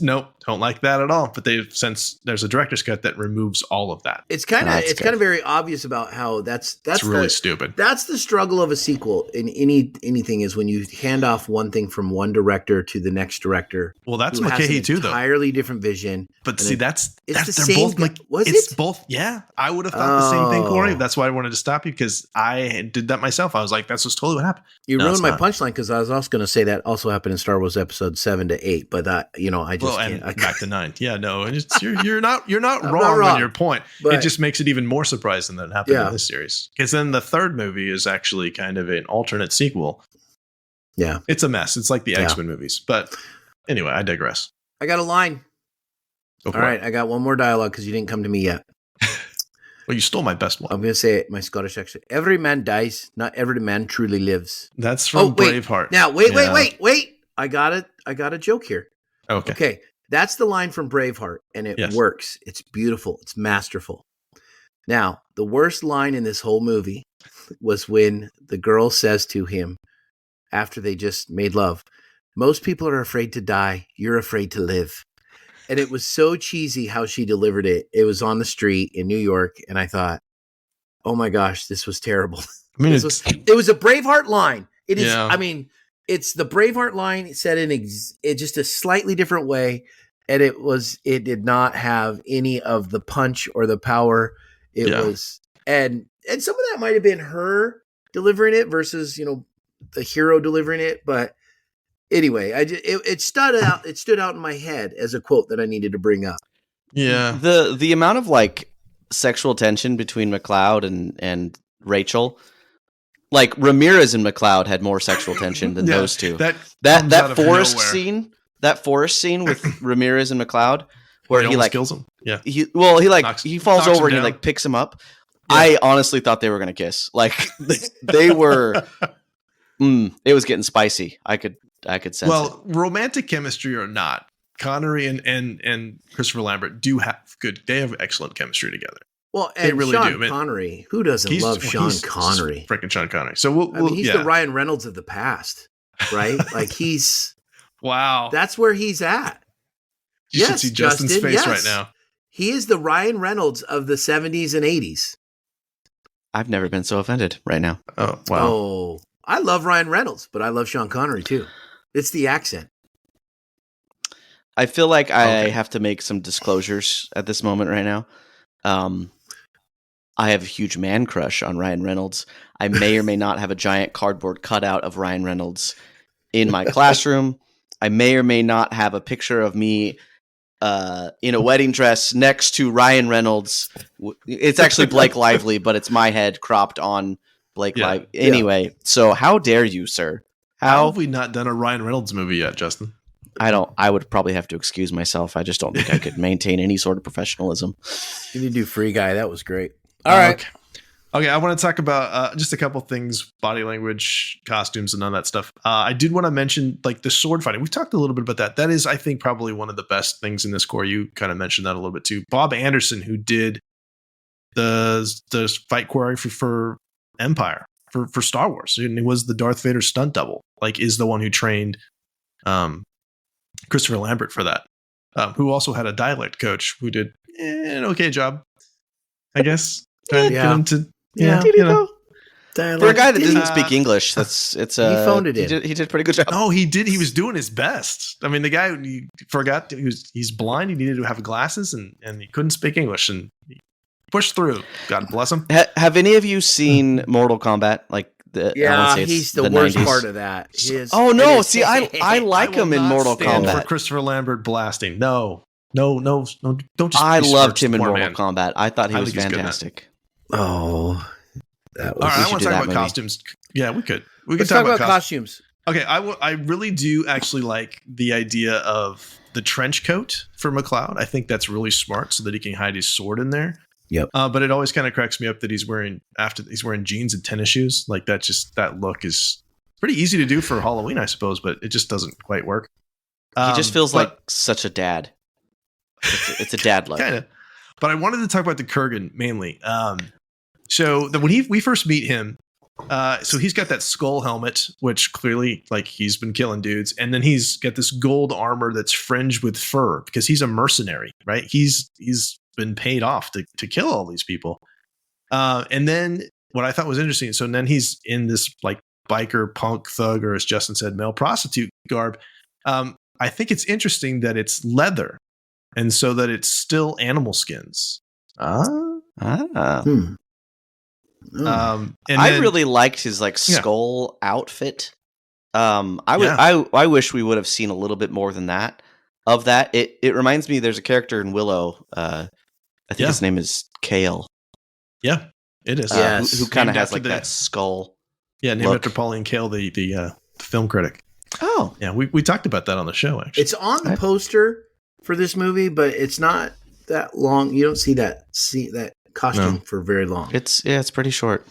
don't like that at all. But since there's a director's cut that removes all of that. It's kind of very obvious about how that's really stupid. That's the struggle of a sequel in anything is when you hand off one thing from one director to the next director. Well, that's McKay too, though. Entirely different vision. But see, it's the they're same. Both it's both. Yeah, I would have thought the same thing, Corey. That's why I wanted to stop you because I did that myself. I was like, that's just totally what happened. You ruined my punchline because I was also going to say that also happened in Star Wars Episode 7 to 8, but that I just can't. Back to 9. Yeah, no, and you're not wrong on your point. But it just makes it even more surprising that it happened in this series. Because then the third movie is actually kind of an alternate sequel. Yeah, it's a mess. It's like the X-Men movies. But anyway, I digress. I got a line. All right, I got one more dialogue because you didn't come to me yet. Well, you stole my best one. I'm going to say it, my Scottish accent. Every man dies, not every man truly lives. That's from Braveheart. Now, wait. I got a joke here. Okay. That's the line from Braveheart, and it works. It's beautiful. It's masterful. Now, the worst line in this whole movie was when the girl says to him, after they just made love, most people are afraid to die. You're afraid to live. And it was so cheesy how she delivered it. It was on the street in New York, and I thought, oh my gosh, this was terrible. I mean, it was a Braveheart line. It is. I mean, it's the Braveheart line said in just a slightly different way, and it did not have any of the punch or the power. It was, and some of that might have been her delivering it versus the hero delivering it, but. Anyway, it stood out. It stood out in my head as a quote that I needed to bring up. Yeah, the amount of like sexual tension between McLeod and Rachel, like Ramirez and McLeod had more sexual tension than those two. That forest scene, with Ramirez and McLeod, where he like kills him. Yeah, he falls over and he like picks him up. Yeah. I honestly thought they were gonna kiss. Like they were. It was getting spicy. I could sense it. Well, romantic chemistry or not, Connery and Christopher Lambert they have excellent chemistry together. Well, and they really Sean do. Connery, who doesn't love Sean Connery? Freaking Sean Connery. So he's the Ryan Reynolds of the past, right? Like he's wow. That's where he's at. You should see Justin's face right now. He is the Ryan Reynolds of the 70s and 80s. I've never been so offended right now. Oh, wow. Oh, I love Ryan Reynolds, but I love Sean Connery too. It's the accent. I feel like I have to make some disclosures at this moment right now. I have a huge man crush on Ryan Reynolds. I may or may not have a giant cardboard cutout of Ryan Reynolds in my classroom. I may or may not have a picture of me in a wedding dress next to Ryan Reynolds. It's actually Blake Lively, but it's my head cropped on Blake Lively. Anyway, so how dare you, sir? How have we not done a Ryan Reynolds movie yet, Justin? I would probably have to excuse myself. I just don't think I could maintain any sort of professionalism. You need to do Free Guy. That was great. All right. Okay, I want to talk about just a couple things, body language, costumes, and all that stuff. I did want to mention like the sword fighting. We've talked a little bit about that. That is, I think, probably one of the best things in this core. You kind of mentioned that a little bit too. Bob Anderson, who did the fight choreography for Empire, for Star Wars, and he was the Darth Vader stunt double, like is the one who trained Christopher Lambert for that, who also had a dialect coach who did an okay job, I guess. Trying to get him to for a guy that didn't speak English, he phoned it in. He did a pretty good job. No, he did. He was doing his best. I mean, the guy, he forgot he's blind. He needed to have glasses, and he couldn't speak English, and he pushed through. God bless him. Have any of you seen Mortal Kombat? Like he's the worst 90s part of that. I like him in Mortal Kombat. For Christopher Lambert blasting. No, don't just. I loved him in Mortal Kombat. I thought he was fantastic. Oh, that was. All right, I want to talk about costumes. Yeah, we could. Let's talk about costumes. Okay, I really do actually like the idea of the trench coat for McLeod. I think that's really smart, so that he can hide his sword in there. Yep. But it always kind of cracks me up that he's wearing jeans and tennis shoes. Like that look is pretty easy to do for Halloween, I suppose, but it just doesn't quite work. He just feels like such a dad. It's a dad look. Kind of. But I wanted to talk about the Kurgan mainly. So when we first meet him, so he's got that skull helmet, which clearly like he's been killing dudes, and then he's got this gold armor that's fringed with fur because he's a mercenary, right? He's been paid off to kill all these people. And then what I thought was interesting, so then he's in this like biker punk thug, or as Justin said, male prostitute garb. I think it's interesting that it's leather, and so that it's still animal skins. And I really liked his like skull outfit. I wish we would have seen a little bit more than that of that. It reminds me, there's a character in Willow. I think his name is Kale. Yeah, it is. Who kind of has like that skull. Yeah, named after Pauline Kael, the film critic. Oh, yeah, we talked about that on the show. Actually, it's on the poster for this movie, but it's not that long. You don't see that costume for very long. It's pretty short.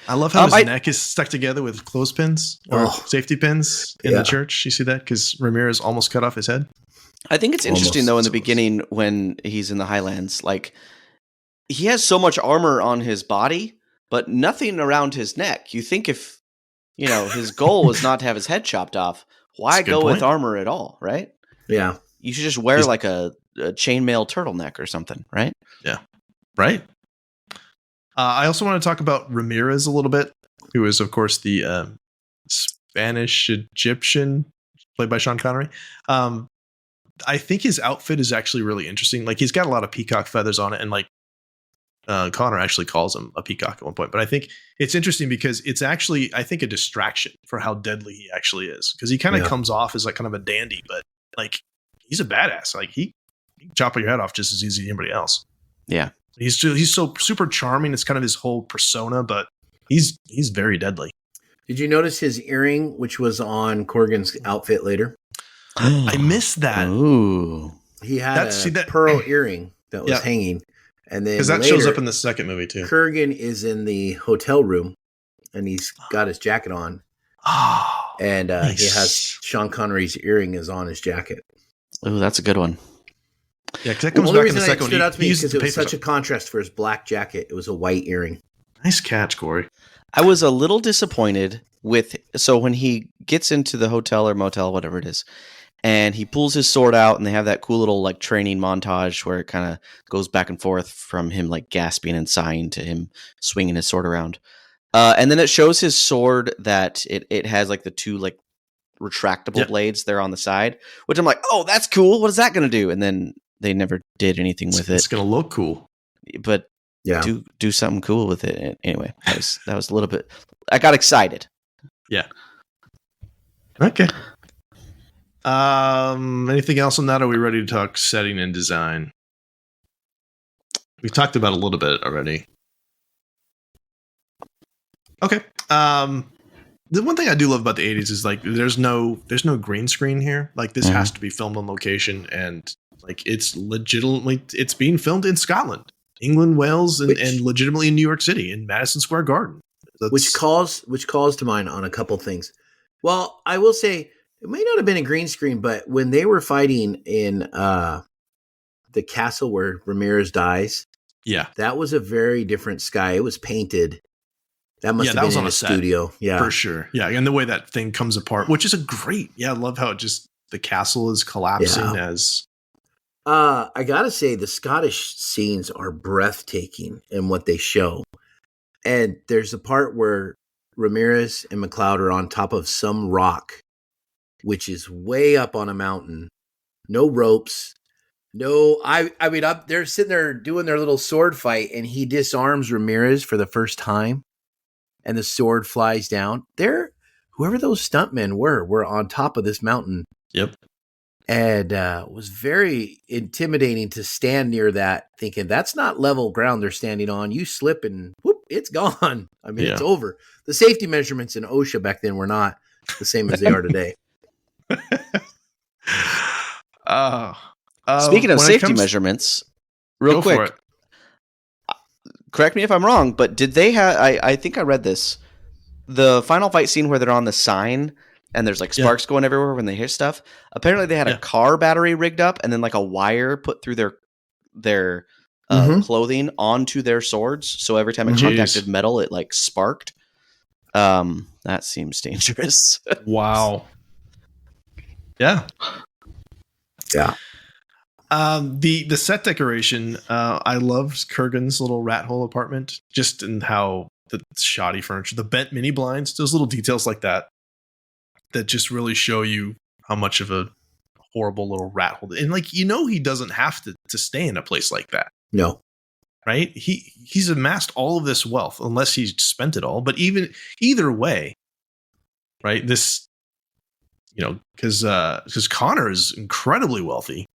I love how his neck is stuck together with clothespins or safety pins in the church. You see that? Because Ramirez almost cut off his head. I think it's interesting though in the beginning when he's in the Highlands, like he has so much armor on his body, but nothing around his neck. You think if his goal was not to have his head chopped off, why go with armor at all, right? Yeah, you should just wear like a chainmail turtleneck or something, right? Yeah, right. I also want to talk about Ramirez a little bit, who is, of course, the Spanish Egyptian, played by Sean Connery. I think his outfit is actually really interesting. Like, he's got a lot of peacock feathers on it, and like Connor actually calls him a peacock at one point. But I think it's interesting because it's actually, I think, a distraction for how deadly he actually is. Because he kind of comes off as like kind of a dandy, but like he's a badass. Like he can chop your head off just as easy as anybody else. Yeah. He's so super charming. It's kind of his whole persona, but he's very deadly. Did you notice his earring, which was on Corgan's outfit later? I missed that. Ooh, he had a pearl earring that was hanging, and then because that shows up in the second movie too. Kurgan is in the hotel room, and he's got his jacket on, and nice. He has Sean Connery's earring is on his jacket. Oh, that's a good one. Yeah, because that comes back in the second one. Stood out to me because it was such a contrast for his black jacket. It was a white earring. Nice catch, Corey. I was a little disappointed so when he gets into the hotel or motel, whatever it is, and he pulls his sword out, and they have that cool little like training montage where it kind of goes back and forth from him like gasping and sighing to him swinging his sword around, and then it shows his sword that it has like the two like retractable blades there on the side, which I'm like, oh, that's cool. What is that going to do? And then they never did anything with it. It's going to look cool, but do something cool with it. Anyway, that was a little bit. I got excited. Yeah. Okay. Anything else on that? Or are we ready to talk setting and design? We've talked about a little bit already. Okay. The one thing I do love about the 80s is like there's no green screen here. Like this has to be filmed on location, and like it's being filmed in Scotland, England, Wales, and legitimately in New York City in Madison Square Garden. Which calls to mind on a couple things. Well, I will say it may not have been a green screen, but when they were fighting in the castle where Ramirez dies, that was a very different sky. It was painted. That must have been in a studio. Yeah, for sure. Yeah, and the way that thing comes apart, which is I love how the castle is collapsing as. I gotta say, the Scottish scenes are breathtaking in what they show. And there's a part where Ramirez and McLeod are on top of some rock, which is way up on a mountain. No ropes. No, they're sitting there doing their little sword fight, and he disarms Ramirez for the first time, and the sword flies down. Whoever those stuntmen were on top of this mountain. Yep. And it was very intimidating to stand near that, thinking that's not level ground they're standing on. You slip and whoop, it's gone. I mean, it's over. The safety measurements in OSHA back then were not the same as they are today. Speaking of safety measurements, real quick, correct me if I'm wrong, but did they have? I think I read this. the final fight scene where they're on the sign and there's like sparks going everywhere when they hear stuff. Apparently they had a car battery rigged up and then like a wire put through their clothing onto their swords. So every time it contacted metal, it like sparked. That seems dangerous. Wow. Yeah. Yeah. The set decoration, I loved Kurgan's little rat hole apartment, just in how the shoddy furniture, the bent mini blinds, those little details like that just really show you how much of a horrible little rat hole. And like, he doesn't have to stay in a place like that. No. Right? He's amassed all of this wealth, unless he's spent it all. But either way, right? This, because Connor is incredibly wealthy.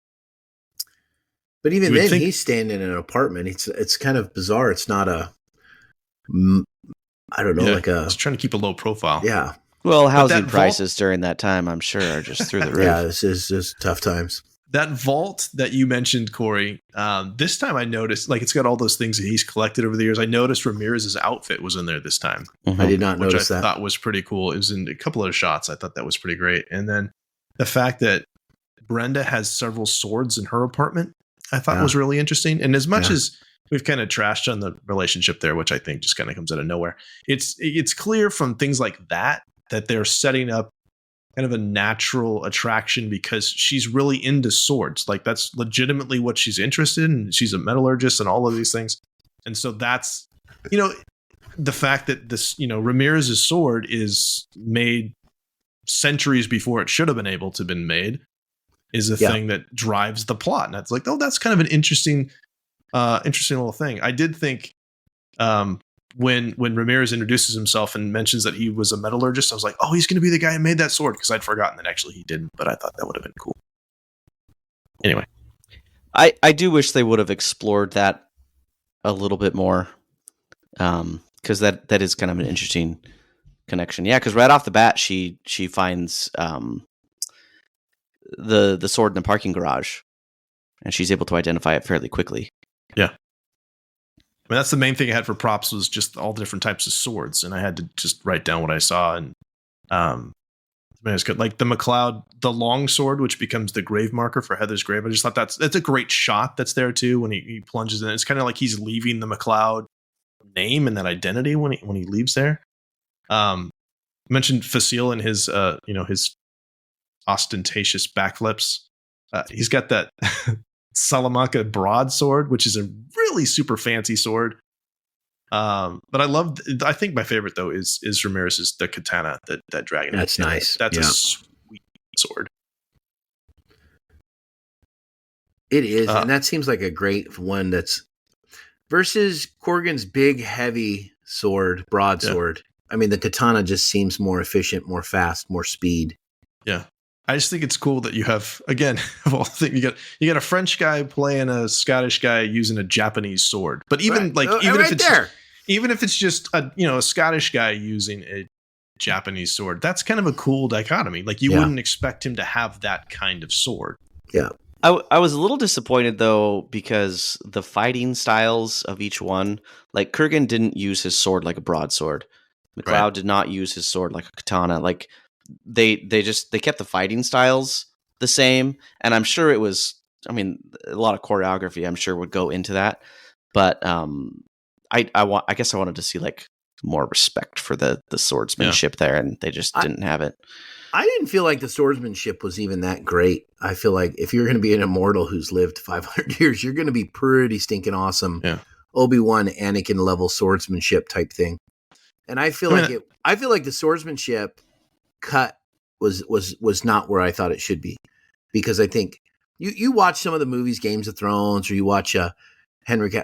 But even then, he's staying in an apartment. It's kind of bizarre. It's not he's trying to keep a low profile. Yeah. Well, housing prices during that time, I'm sure, are just through the roof. Yeah, this is just tough times. That vault that you mentioned, Corey, this time I noticed, like, it's got all those things that he's collected over the years. I noticed Ramirez's outfit was in there this time. Mm-hmm. I did not notice that. Which I thought was pretty cool. It was in a couple of shots. I thought that was pretty great. And then the fact that Brenda has several swords in her apartment, I thought was really interesting. And as much as we've kind of trashed on the relationship there, which I think just kind of comes out of nowhere, it's clear from things like that they're setting up kind of a natural attraction because she's really into swords. Like, that's legitimately what she's interested in. She's a metallurgist and all of these things. And so that's, the fact that this, Ramirez's sword is made centuries before it should have been able to been made is a thing that drives the plot. And that's like, oh, that's kind of an interesting little thing. I did think, when Ramirez introduces himself and mentions that he was a metallurgist, I was like, oh, he's going to be the guy who made that sword, because I'd forgotten that actually he didn't, but I thought that would have been cool. Anyway. I do wish they would have explored that a little bit more, because that is kind of an interesting connection. Yeah, because right off the bat, she finds the sword in the parking garage, and she's able to identify it fairly quickly. Yeah. I mean, that's the main thing I had for props, was just all the different types of swords, and I had to just write down what I saw. And it's good. Like the McLeod, the long sword, which becomes the grave marker for Heather's grave. I just thought that's a great shot that's there too when he plunges in. It's kind of like he's leaving the McLeod name and that identity when he leaves there. I mentioned Facile and his his ostentatious backflips. He's got that Salamanca broadsword, which is a really super fancy sword. But I think my favorite though is Ramirez's the katana, that dragon. That's nice. That's a sweet sword. It is, and that seems like a great one. That's versus Corgan's big, heavy sword, broadsword. Yeah. I mean, the katana just seems more efficient, more fast, more speed. Yeah. I just think it's cool that you have, again, of all things, you got a French guy playing a Scottish guy using a Japanese sword. But even even if it's just a Scottish guy using a Japanese sword, that's kind of a cool dichotomy. Like, you wouldn't expect him to have that kind of sword. Yeah. I was a little disappointed though, because the fighting styles of each one, like Kurgan didn't use his sword like a broadsword. McLeod did not use his sword like a katana. Like, they kept the fighting styles the same, and I'm sure it was, I mean, a lot of choreography I'm sure would go into that, but I guess I wanted to see like more respect for the swordsmanship there, and they just didn't have it. I didn't feel like the swordsmanship was even that great. I feel like if you're going to be an immortal who's lived 500 years, you're going to be pretty stinking awesome. Yeah. Obi-Wan, Anakin level swordsmanship type thing. And I feel like the swordsmanship cut was not where I thought it should be, because I think you watch some of the movies, Games of Thrones, or you watch The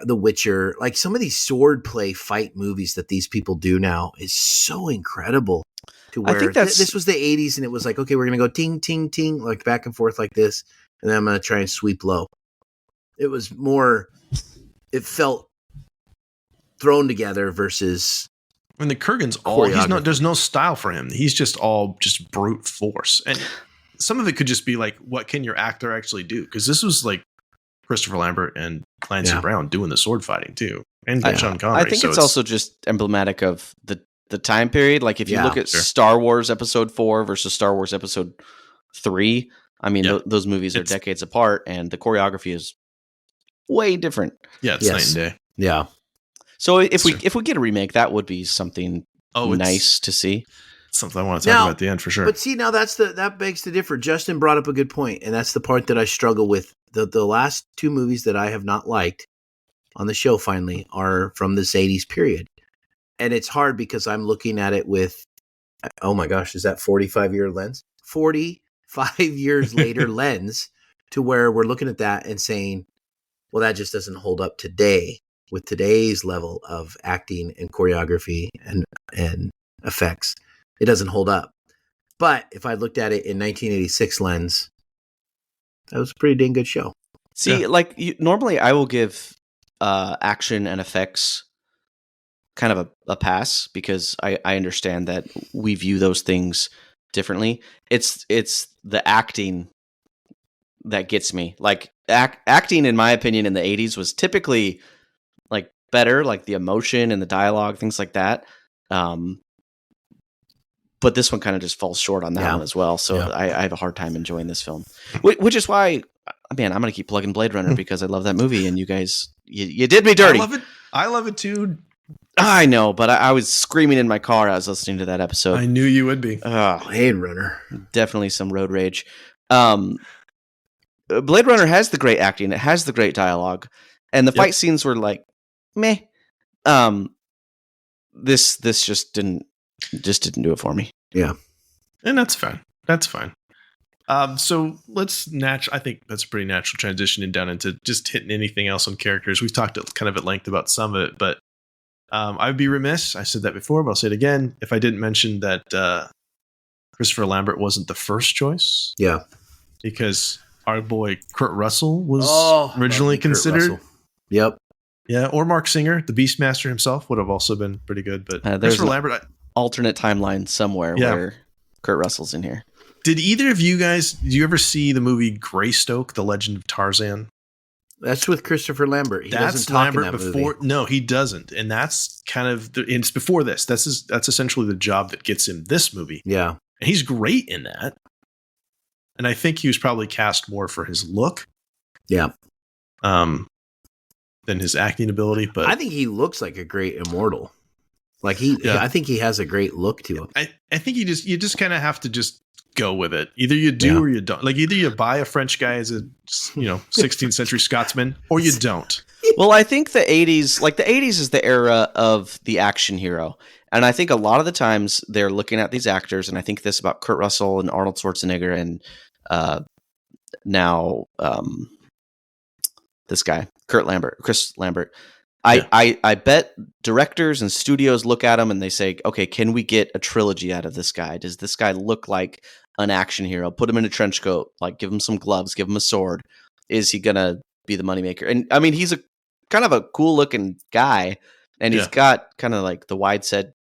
Witcher, like some of these sword play fight movies that these people do now is so incredible. To where I think this was the 80s, and it was like, okay, we're gonna go ting ting ting, like back and forth like this, and then I'm gonna try and sweep low. It was more, it felt thrown together versus. I mean, the Kurgan's there's no style for him. He's just brute force. And some of it could just be like, what can your actor actually do? Because this was like Christopher Lambert and Clancy Brown doing the sword fighting too. And Sean Connery. I think it's also just emblematic of the time period. Like if you look at Sure. Star Wars Episode 4 versus Star Wars Episode 3, I mean, Yeah. those movies are decades apart, and the choreography is way different. Yeah, it's night and day. Yeah. So if we get a remake, that would be something nice to see. Something I want to talk about at the end for sure. But see, now that begs to differ. Justin brought up a good point, and that's the part that I struggle with. The last two movies that I have not liked on the show finally are from this 80s period. And it's hard because I'm looking at it with, oh my gosh, is that 45-year lens? 45 years later lens, to where we're looking at that and saying, well, that just doesn't hold up today with today's level of acting and choreography and effects. It doesn't hold up. But if I looked at it in 1986 lens, that was a pretty dang good show. See, normally I will give action and effects kind of a pass because I understand that we view those things differently. It's the acting that gets me. Like acting, in my opinion, in the 80s was typically like better, like the emotion and the dialogue, things like that. But this one kind of just falls short on that one as well. So I have a hard time enjoying this film, which is why, man, I'm going to keep plugging Blade Runner because I love that movie, and you guys, you did me dirty. I love it too. I know, but I was screaming in my car. I was listening to that episode. I knew you would be. Blade Runner. Definitely some road rage. Blade Runner has the great acting. It has the great dialogue, and the fight scenes were like, meh. This just didn't do it for me. Yeah. And that's fine. So I think that's a pretty natural transition down into just hitting anything else on characters. We've talked kind of at length about some of it, but I'd be remiss, I said that before, but I'll say it again, if I didn't mention that Christopher Lambert wasn't the first choice. Yeah. Because our boy Kurt Russell was originally considered. Yep. Yeah, or Mark Singer, the Beastmaster himself, would have also been pretty good. But Christopher Lambert, alternate timeline somewhere where Kurt Russell's in here. Did either of you guys? Did you ever see the movie Greystoke: The Legend of Tarzan? That's with Christopher Lambert. He doesn't talk in that movie. No, he doesn't, and that's kind of it's before this. That's essentially the job that gets him this movie. Yeah, and he's great in that. And I think he was probably cast more for his look. Yeah. Than his acting ability, but I think he looks like a great immortal. Like I think he has a great look to him. I think you just kind of have to just go with it. Either you do or you don't. Like either you buy a French guy as a 16th century Scotsman, or you don't. Well, I think the 80s is the era of the action hero. And I think a lot of the times they're looking at these actors, and I think this about Kurt Russell and Arnold Schwarzenegger and now this guy, Chris Lambert. I bet directors and studios look at him and they say, okay, can we get a trilogy out of this guy? Does this guy look like an action hero? Put him in a trench coat, like give him some gloves, give him a sword. Is he going to be the moneymaker? And I mean, he's a kind of a cool looking guy, and he's got kind of like the wide set,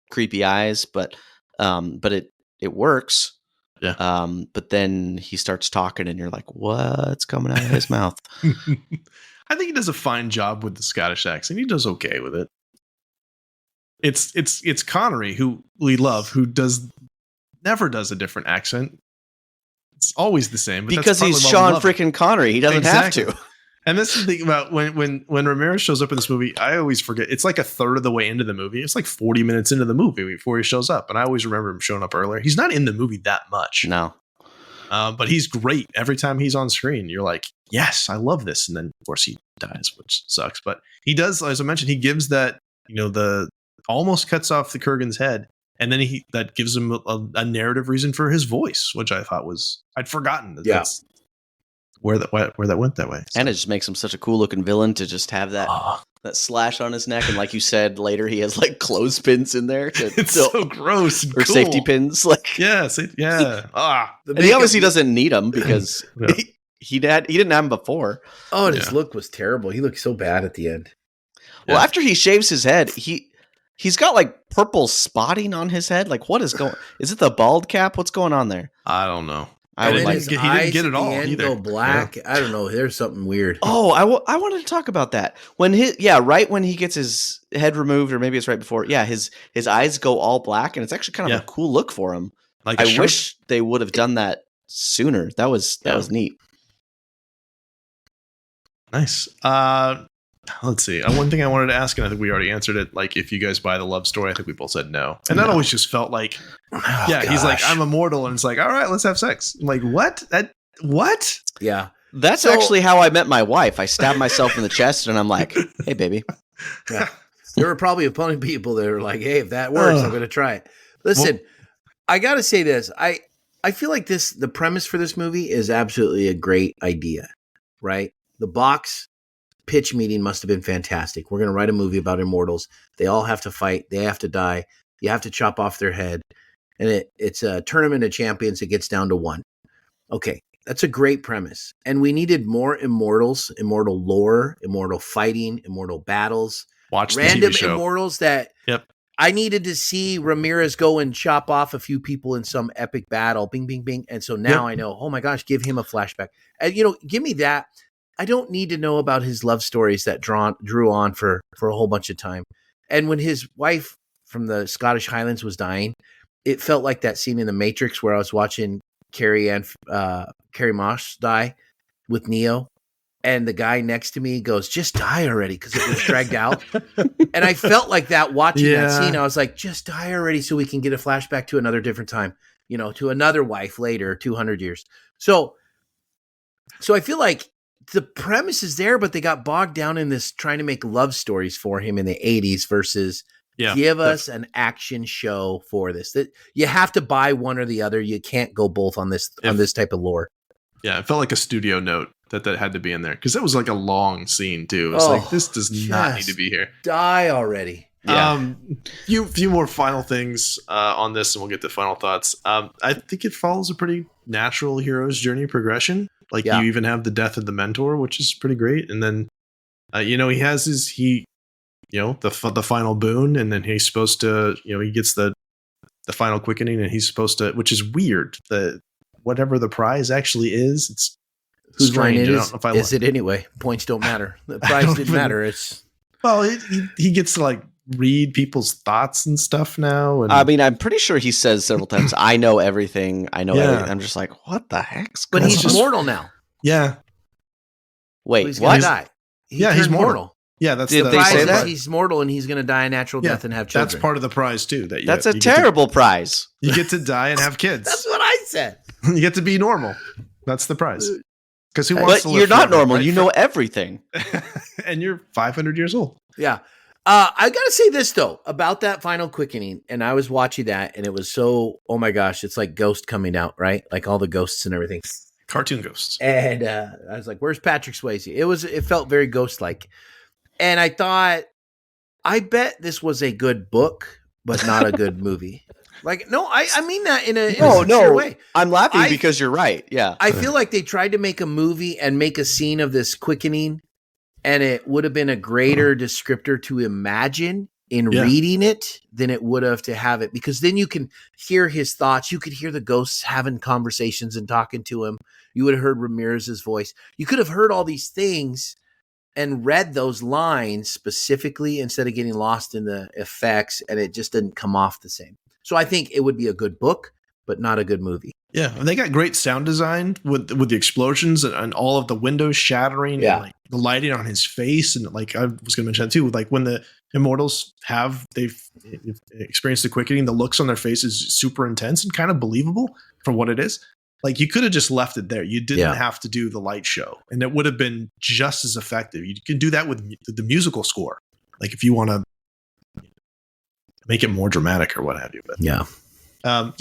creepy eyes, but it works. Yeah. But then he starts talking and you're like, what's coming out of his mouth? I think he does a fine job with the Scottish accent. He does okay with it. It's Connery, who we love, who never does a different accent. It's always the same. But because he's Sean freaking Connery. He doesn't have to. And this is the thing about when Ramirez shows up in this movie, I always forget. It's like a third of the way into the movie. It's like 40 minutes into the movie before he shows up. And I always remember him showing up earlier. He's not in the movie that much. No. But he's great. Every time he's on screen, you're like, yes, I love this. And then, of course, he dies, which sucks. But he does, as I mentioned, he gives that, the almost cuts off the Kurgan's head. And then that gives him a narrative reason for his voice, which I thought I'd forgotten. That's where that went that way. So. And it just makes him such a cool looking villain to just have that slash on his neck. And like you said, later he has like clothespins in there. It's so gross. Or cool. Safety pins. Like yeah. And he obviously doesn't need them because he didn't have them before. Oh, and his look was terrible. He looked so bad at the end. Well, after he shaves his head, he's got like purple spotting on his head. Like what is going? Is it the bald cap? What's going on there? I don't know. I And would then like. his he didn't eyes get at it the all end either. go black. I don't know. There's something weird. Oh, I wanted to talk about that. Right when he gets his head removed, or maybe it's right before. Yeah, his eyes go all black, and it's actually kind of Yeah. a cool look for him. Like a I shark. wish they would have done that sooner. That was neat. Nice. Let's see. One thing I wanted to ask, and I think we already answered it. Like, if you guys buy the love story, I think we both said no. And that No. always just felt like, Oh, yeah, he's like, gosh. I'm immortal, and it's like, all right, let's have sex. I'm like, what? What? Yeah. That's So- actually how I met my wife. I stabbed myself in the chest, and I'm like, "Hey, baby." Yeah. There were probably a bunch of people that were like, hey, if that works, I'm going to try it. Listen, I got to say this. I feel like the premise for this movie is absolutely a great idea, right? The box pitch meeting must have been fantastic. We're going to write a movie about immortals. They all have to fight. They have to die. You have to chop off their head. And it's a tournament of champions. It gets down to one. Okay. That's a great premise. And we needed more immortals, immortal lore, immortal fighting, immortal battles, Watch the random TV show. immortals that Yep. I needed to see Ramirez go and chop off a few people in some epic battle. Bing, bing, bing. And so now I know, oh my gosh, give him a flashback. And, give me that. I don't need to know about his love stories that drew on for a whole bunch of time. And when his wife from the Scottish Highlands was dying, it felt like that scene in The Matrix where I was watching Carrie Moss die with Neo, and the guy next to me goes, just die already, because it was dragged out. And I felt like that watching that scene. I was like, just die already so we can get a flashback to another different time, to another wife later, 200 years. So I feel like the premise is there, but they got bogged down in this trying to make love stories for him in the 80s versus give us an action show for this. That you have to buy one or the other. You can't go both on this type of lore. Yeah, it felt like a studio note that had to be in there, because it was like a long scene too. It's like, this does not need to be here. Die already. Yeah. Few more final things on this, and we'll get to final thoughts. I think it follows a pretty natural hero's journey progression. Like you even have the death of the mentor, which is pretty great, and then he has the final boon, and then he's supposed to he gets the final quickening, and he's supposed to, which is weird. Whatever the prize actually is, it's whose strange. line is it anyway? Points don't matter. The prize didn't matter. It's he gets to like read people's thoughts and stuff now. And I mean, I'm pretty sure he says several times, "I know everything. I know everything." I'm just like, what the heck's but going he's on? mortal now. Yeah. Wait, he's what? gonna die. He's mortal. Yeah, that's Did the they prize say is that? he's mortal and he's going to die a natural death and have children. That's part of the prize too. That's a terrible prize. You get to die and have kids. That's what I said. You get to be normal. That's the prize. Because who wants But to live you're not forever, normal. right? You know everything. And you're 500 years old. Yeah. I got to say this, though, about that final quickening. And I was watching that, and it was so, oh my gosh, it's like Ghost coming out, right? Like all the ghosts and everything. Cartoon ghosts. And I was like, where's Patrick Swayze? It felt very ghost-like. And I thought, I bet this was a good book, but not a good movie. Like, no, I mean that in a sincere way. I'm laughing because you're right. Yeah. I feel like they tried to make a movie and make a scene of this quickening, and it would have been a greater descriptor to imagine in reading it than it would have to have it, because then you can hear his thoughts. You could hear the ghosts having conversations and talking to him. You would have heard Ramirez's voice. You could have heard all these things and read those lines specifically instead of getting lost in the effects, and it just didn't come off the same. So I think it would be a good book, but not a good movie. Yeah, and they got great sound design with the explosions and all of the windows shattering and like the lighting on his face. And like I was going to mention that too, like when the immortals they've experienced the quickening, the looks on their face is super intense and kind of believable for what it is. Like you could have just left it there. You didn't have to do the light show, and it would have been just as effective. You can do that with the musical score. Like if you want to make it more dramatic or what have you. But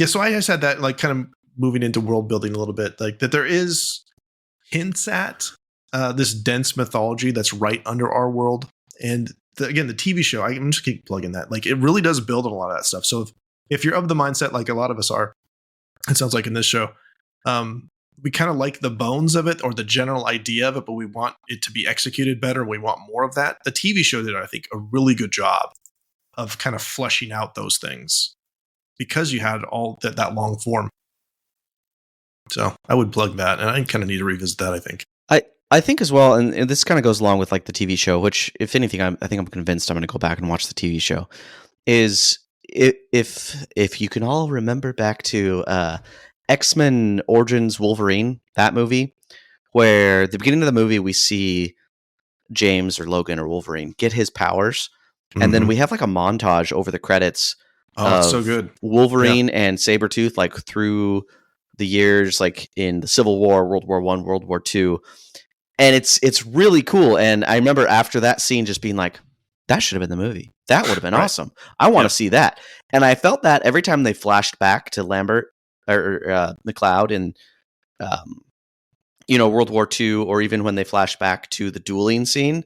so I just had that, like, kind of moving into world building a little bit, like that there is hints at this dense mythology that's right under our world. And again, the TV show, I'm just keep plugging that. Like it really does build on a lot of that stuff. So if you're of the mindset, like a lot of us are, it sounds like in this show, we kind of like the bones of it or the general idea of it, but we want it to be executed better. We want more of that. The TV show did, I think, a really good job of kind of fleshing out those things because you had all that long form. So I would plug that, and I kind of need to revisit that, I think. I think as well, and this kind of goes along with like the TV show, which if anything, I think I'm convinced I'm going to go back and watch the TV show. Is if you can all remember back to X-Men Origins Wolverine, that movie, where at the beginning of the movie we see James or Logan or Wolverine get his powers, and then we have like a montage over the credits it's so good. Wolverine and Sabretooth like through the years, like in the Civil War, World War I, World War II. And it's really cool. And I remember after that scene just being like, that should have been the movie. That would have been awesome. I want to see that. And I felt that every time they flashed back to Lambert or McLeod in World War II, or even when they flashed back to the dueling scene,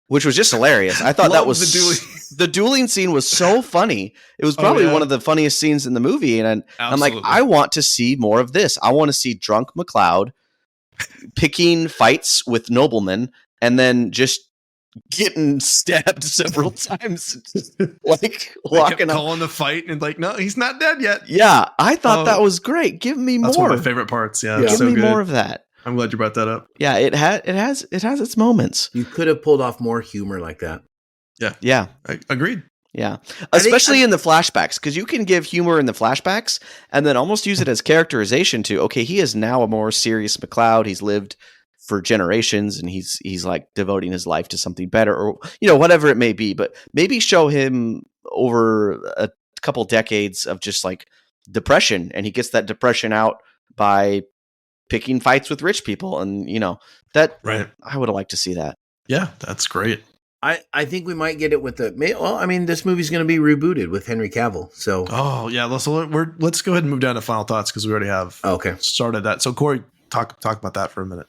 which was just hilarious. I thought that was the dueling scene was so funny. It was probably one of the funniest scenes in the movie. And I'm like, I want to see more of this. I want to see drunk McLeod picking fights with noblemen and then just getting stabbed several times, like walking up, calling the fight and like, no, he's not dead yet. Yeah, I thought that was great. Give me more. That's one of my favorite parts. Yeah, give me more of that. I'm glad you brought that up. Yeah, it has its moments. You could have pulled off more humor like that. Yeah, I agreed. Yeah, especially in the flashbacks, because you can give humor in the flashbacks and then almost use it as characterization to, okay, he is now a more serious McLeod. He's lived for generations and he's like devoting his life to something better, or whatever it may be. But maybe show him over a couple decades of just like depression, and he gets that depression out by picking fights with rich people, and that. Right. I would have liked to see that. Yeah, that's great. I think we might get it with this movie's going to be rebooted with Henry Cavill. So let's go ahead and move down to final thoughts, because we already have started that. So Corey, talk about that for a minute.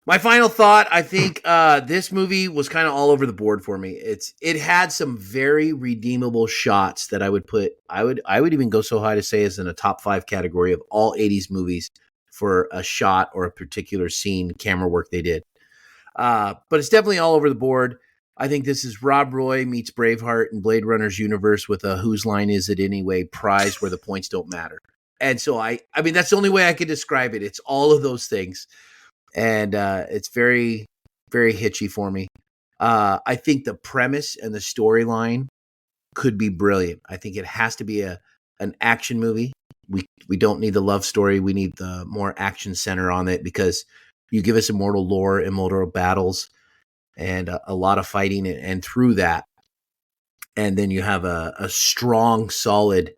My final thought, I think this movie was kind of all over the board for me. It had some very redeemable shots that I would put. I would even go so high to say is in a top 5 category of all 80s movies for a shot or a particular scene, camera work they did. But it's definitely all over the board. I think this is Rob Roy meets Braveheart in Blade Runner's universe with a whose line is it anyway prize where the points don't matter. And so I mean, that's the only way I could describe it. It's all of those things. And it's very, very hitchy for me. I think the premise and the storyline could be brilliant. I think it has to be an action movie. We don't need the love story. We need the more action center on it, because you give us immortal lore, immortal battles, and a lot of fighting, and through that, and then you have a strong, solid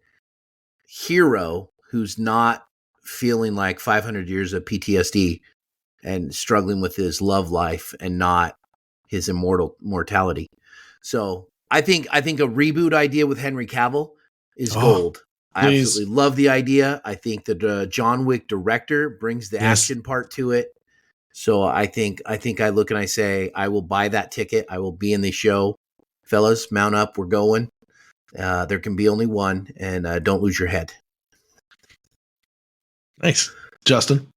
hero who's not feeling like 500 years of PTSD and struggling with his love life and not his mortality. So I think a reboot idea with Henry Cavill is gold. I absolutely love the idea. I think the John Wick director brings the action part to it. So I think I look and I say, I will buy that ticket. I will be in the show. Fellas, mount up. We're going. There can be only one, and don't lose your head. Nice. Justin?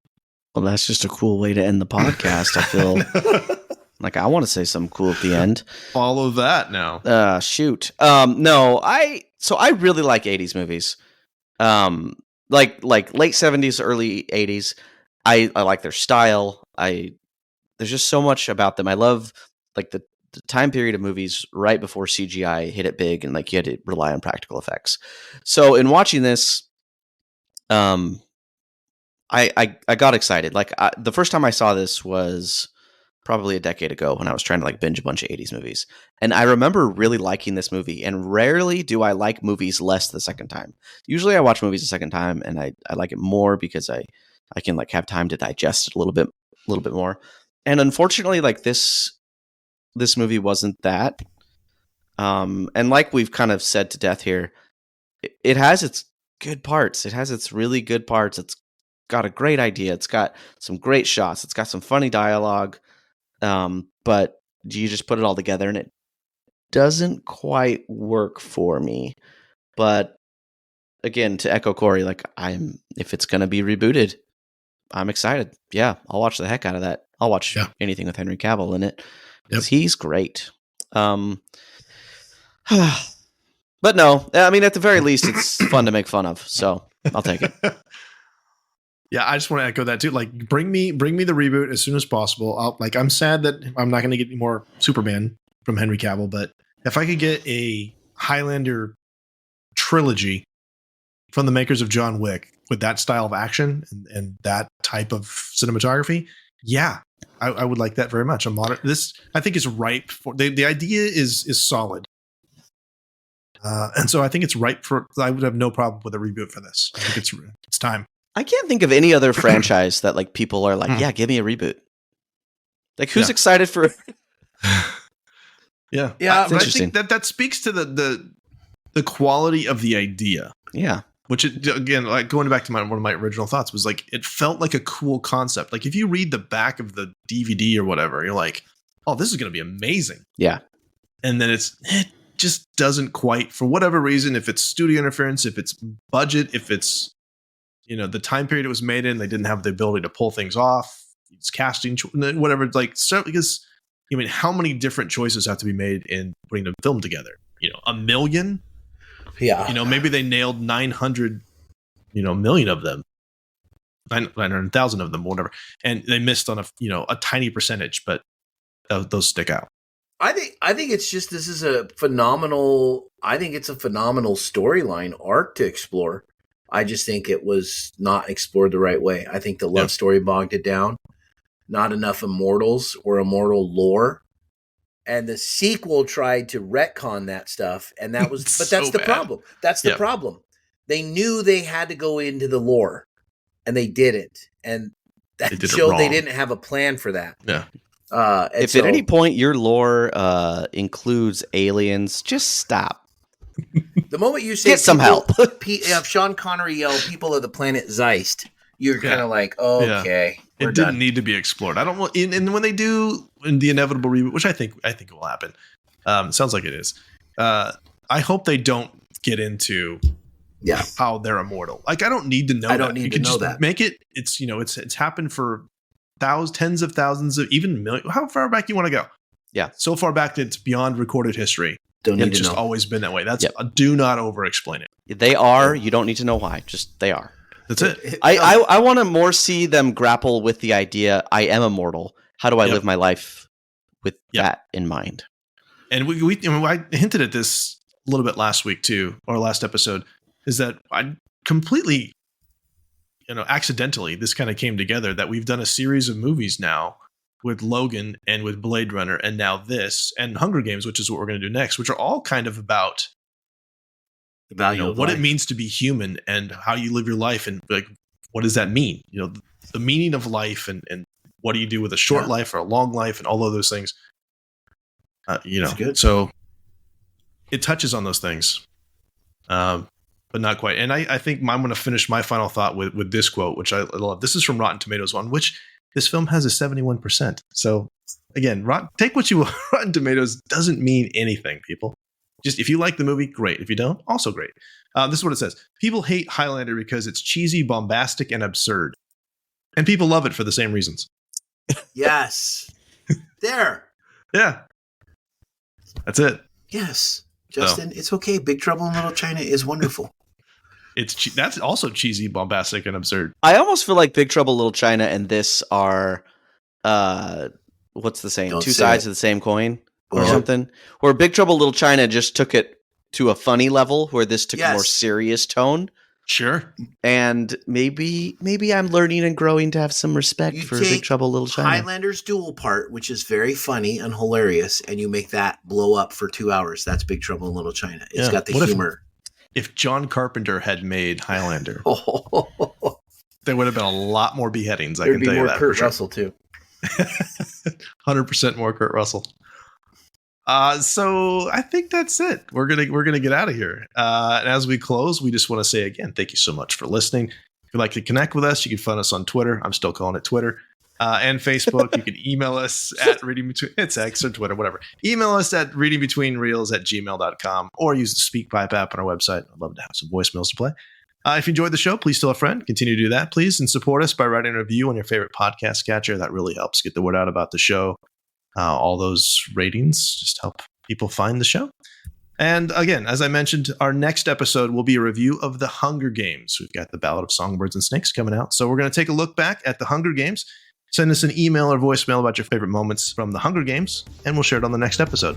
Well, that's just a cool way to end the podcast. I feel like I want to say something cool at the end. Follow that now. Shoot. No, I really like 80s movies. Like late 70s, early 80s. I like their style. There's just so much about them. I love like the time period of movies right before CGI hit it big, and like you had to rely on practical effects. So in watching this, I got excited. Like the first time I saw this was probably a decade ago when I was trying to like binge a bunch of 80s movies. And I remember really liking this movie, and rarely do I like movies less the second time. Usually I watch movies the second time and I like it more because I can like have time to digest it a little bit more. And unfortunately, like this movie wasn't that. And like we've kind of said to death here, it has its good parts. It has its really good parts. It's got a great idea. It's got some great shots. It's got some funny dialogue. But you just put it all together and it doesn't quite work for me. But again, to echo Corey, like if it's going to be rebooted, I'm excited. Yeah, I'll watch the heck out of that. I'll watch anything with Henry Cavill in it, because he's great. But no, I mean, at the very least, it's fun to make fun of. So I'll take it. Yeah, I just want to echo that too. Like, bring me the reboot as soon as possible. I'm sad that I'm not going to get any more Superman from Henry Cavill, but if I could get a Highlander trilogy from the makers of John Wick with that style of action and that type of cinematography, yeah, I would like that very much. I think is ripe for the idea is solid. And so I think it's ripe for. I would have no problem with a reboot for this. I think it's time. I can't think of any other franchise that like people are like, yeah, give me a reboot. Like, who's excited for? Yeah, Yeah. I think that speaks to the quality of the idea. Yeah, which again, like going back to one of my original thoughts was like it felt like a cool concept. Like if you read the back of the DVD or whatever, you're like, oh, this is going to be amazing. Yeah, and then it just doesn't quite, for whatever reason, if it's studio interference, if it's budget, if it's, the time period it was made in, they didn't have the ability to pull things off. It's casting, whatever. Like, so, because, how many different choices have to be made in putting a film together? 1 million? Yeah. Maybe they nailed 900, million of them. 900,000 of them, whatever. And they missed on a tiny percentage, but those stick out. I think it's just, this is a phenomenal, I think it's a phenomenal storyline arc to explore. I just think it was not explored the right way. I think the love story bogged it down. Not enough immortals or immortal lore. And the sequel tried to retcon that stuff. And that was, but that's the problem. That's the problem. They knew they had to go into the lore and they didn't. And that showed they didn't have a plan for that. Yeah. If at any point your lore includes aliens, just stop. The moment you say get some help. If Sean Connery yelled "People of the planet Zeist," you're kind of like, okay, it didn't need to be explored. I don't want. And when they do in the inevitable reboot, which I think it will happen, it sounds like it is. I hope they don't get into how they're immortal. Like, I don't need to know. I don't need to know that. Make it. It's it's happened for tens of thousands of even millions. How far back you want to go? Yeah, so far back that it's beyond recorded history. Don't need it's to just know. Always been that way. That's do not over explain it. They are. You don't need to know why. Just they are. That's it. I want to more see them grapple with the idea. I am immortal. How do I live my life with that in mind? And I hinted at this a little bit last week too, or last episode, is that I completely, accidentally, this kind of came together that we've done a series of movies now with Logan and with Blade Runner and now this and Hunger Games, which is what we're going to do next, which are all kind of about the value of what life. It means to be human and how you live your life and like what does that mean? The meaning of life and what do you do with a short life or a long life and all of those things. So it touches on those things, but not quite. And I think I'm going to finish my final thought with this quote, which I love. This is from Rotten Tomatoes on which this film has a 71%. So again, take what you want. Rotten Tomatoes doesn't mean anything, people. Just if you like the movie, great. If you don't, also great. This is what it says. People hate Highlander because it's cheesy, bombastic, and absurd. And people love it for the same reasons. Yes. There. Yeah. That's it. Yes. Justin, it's okay. Big Trouble in Little China is wonderful. That's also cheesy, bombastic, and absurd. I almost feel like Big Trouble in Little China and this are, what's the saying? Two sides of the same coin or something. Where Big Trouble in Little China just took it to a funny level, where this took a more serious tone. Sure. And maybe I'm learning and growing to have some respect for Big Trouble in Little China. Highlander's dual part, which is very funny and hilarious, and you make that blow up for 2 hours. That's Big Trouble in Little China. It's got the humor. If John Carpenter had made Highlander, there would have been a lot more beheadings. I can tell you that. Kurt Russell too. 100% more Kurt Russell. So I think that's it. We're gonna get out of here. And as we close, we just want to say again, thank you so much for listening. If you'd like to connect with us, you can find us on Twitter. I'm still calling it Twitter. And Facebook. You can email us at it's X or Twitter, whatever. Email us at readingbetweenreels@gmail.com or use the SpeakPipe app on our website. I'd love to have some voicemails to play. If you enjoyed the show, please tell a friend. Continue to do that, please, and support us by writing a review on your favorite podcast catcher. That really helps get the word out about the show. All those ratings just help people find the show. And again, as I mentioned, our next episode will be a review of The Hunger Games. We've got The Ballad of Songbirds and Snakes coming out. So we're going to take a look back at The Hunger Games. Send us an email or voicemail about your favorite moments from The Hunger Games, and we'll share it on the next episode.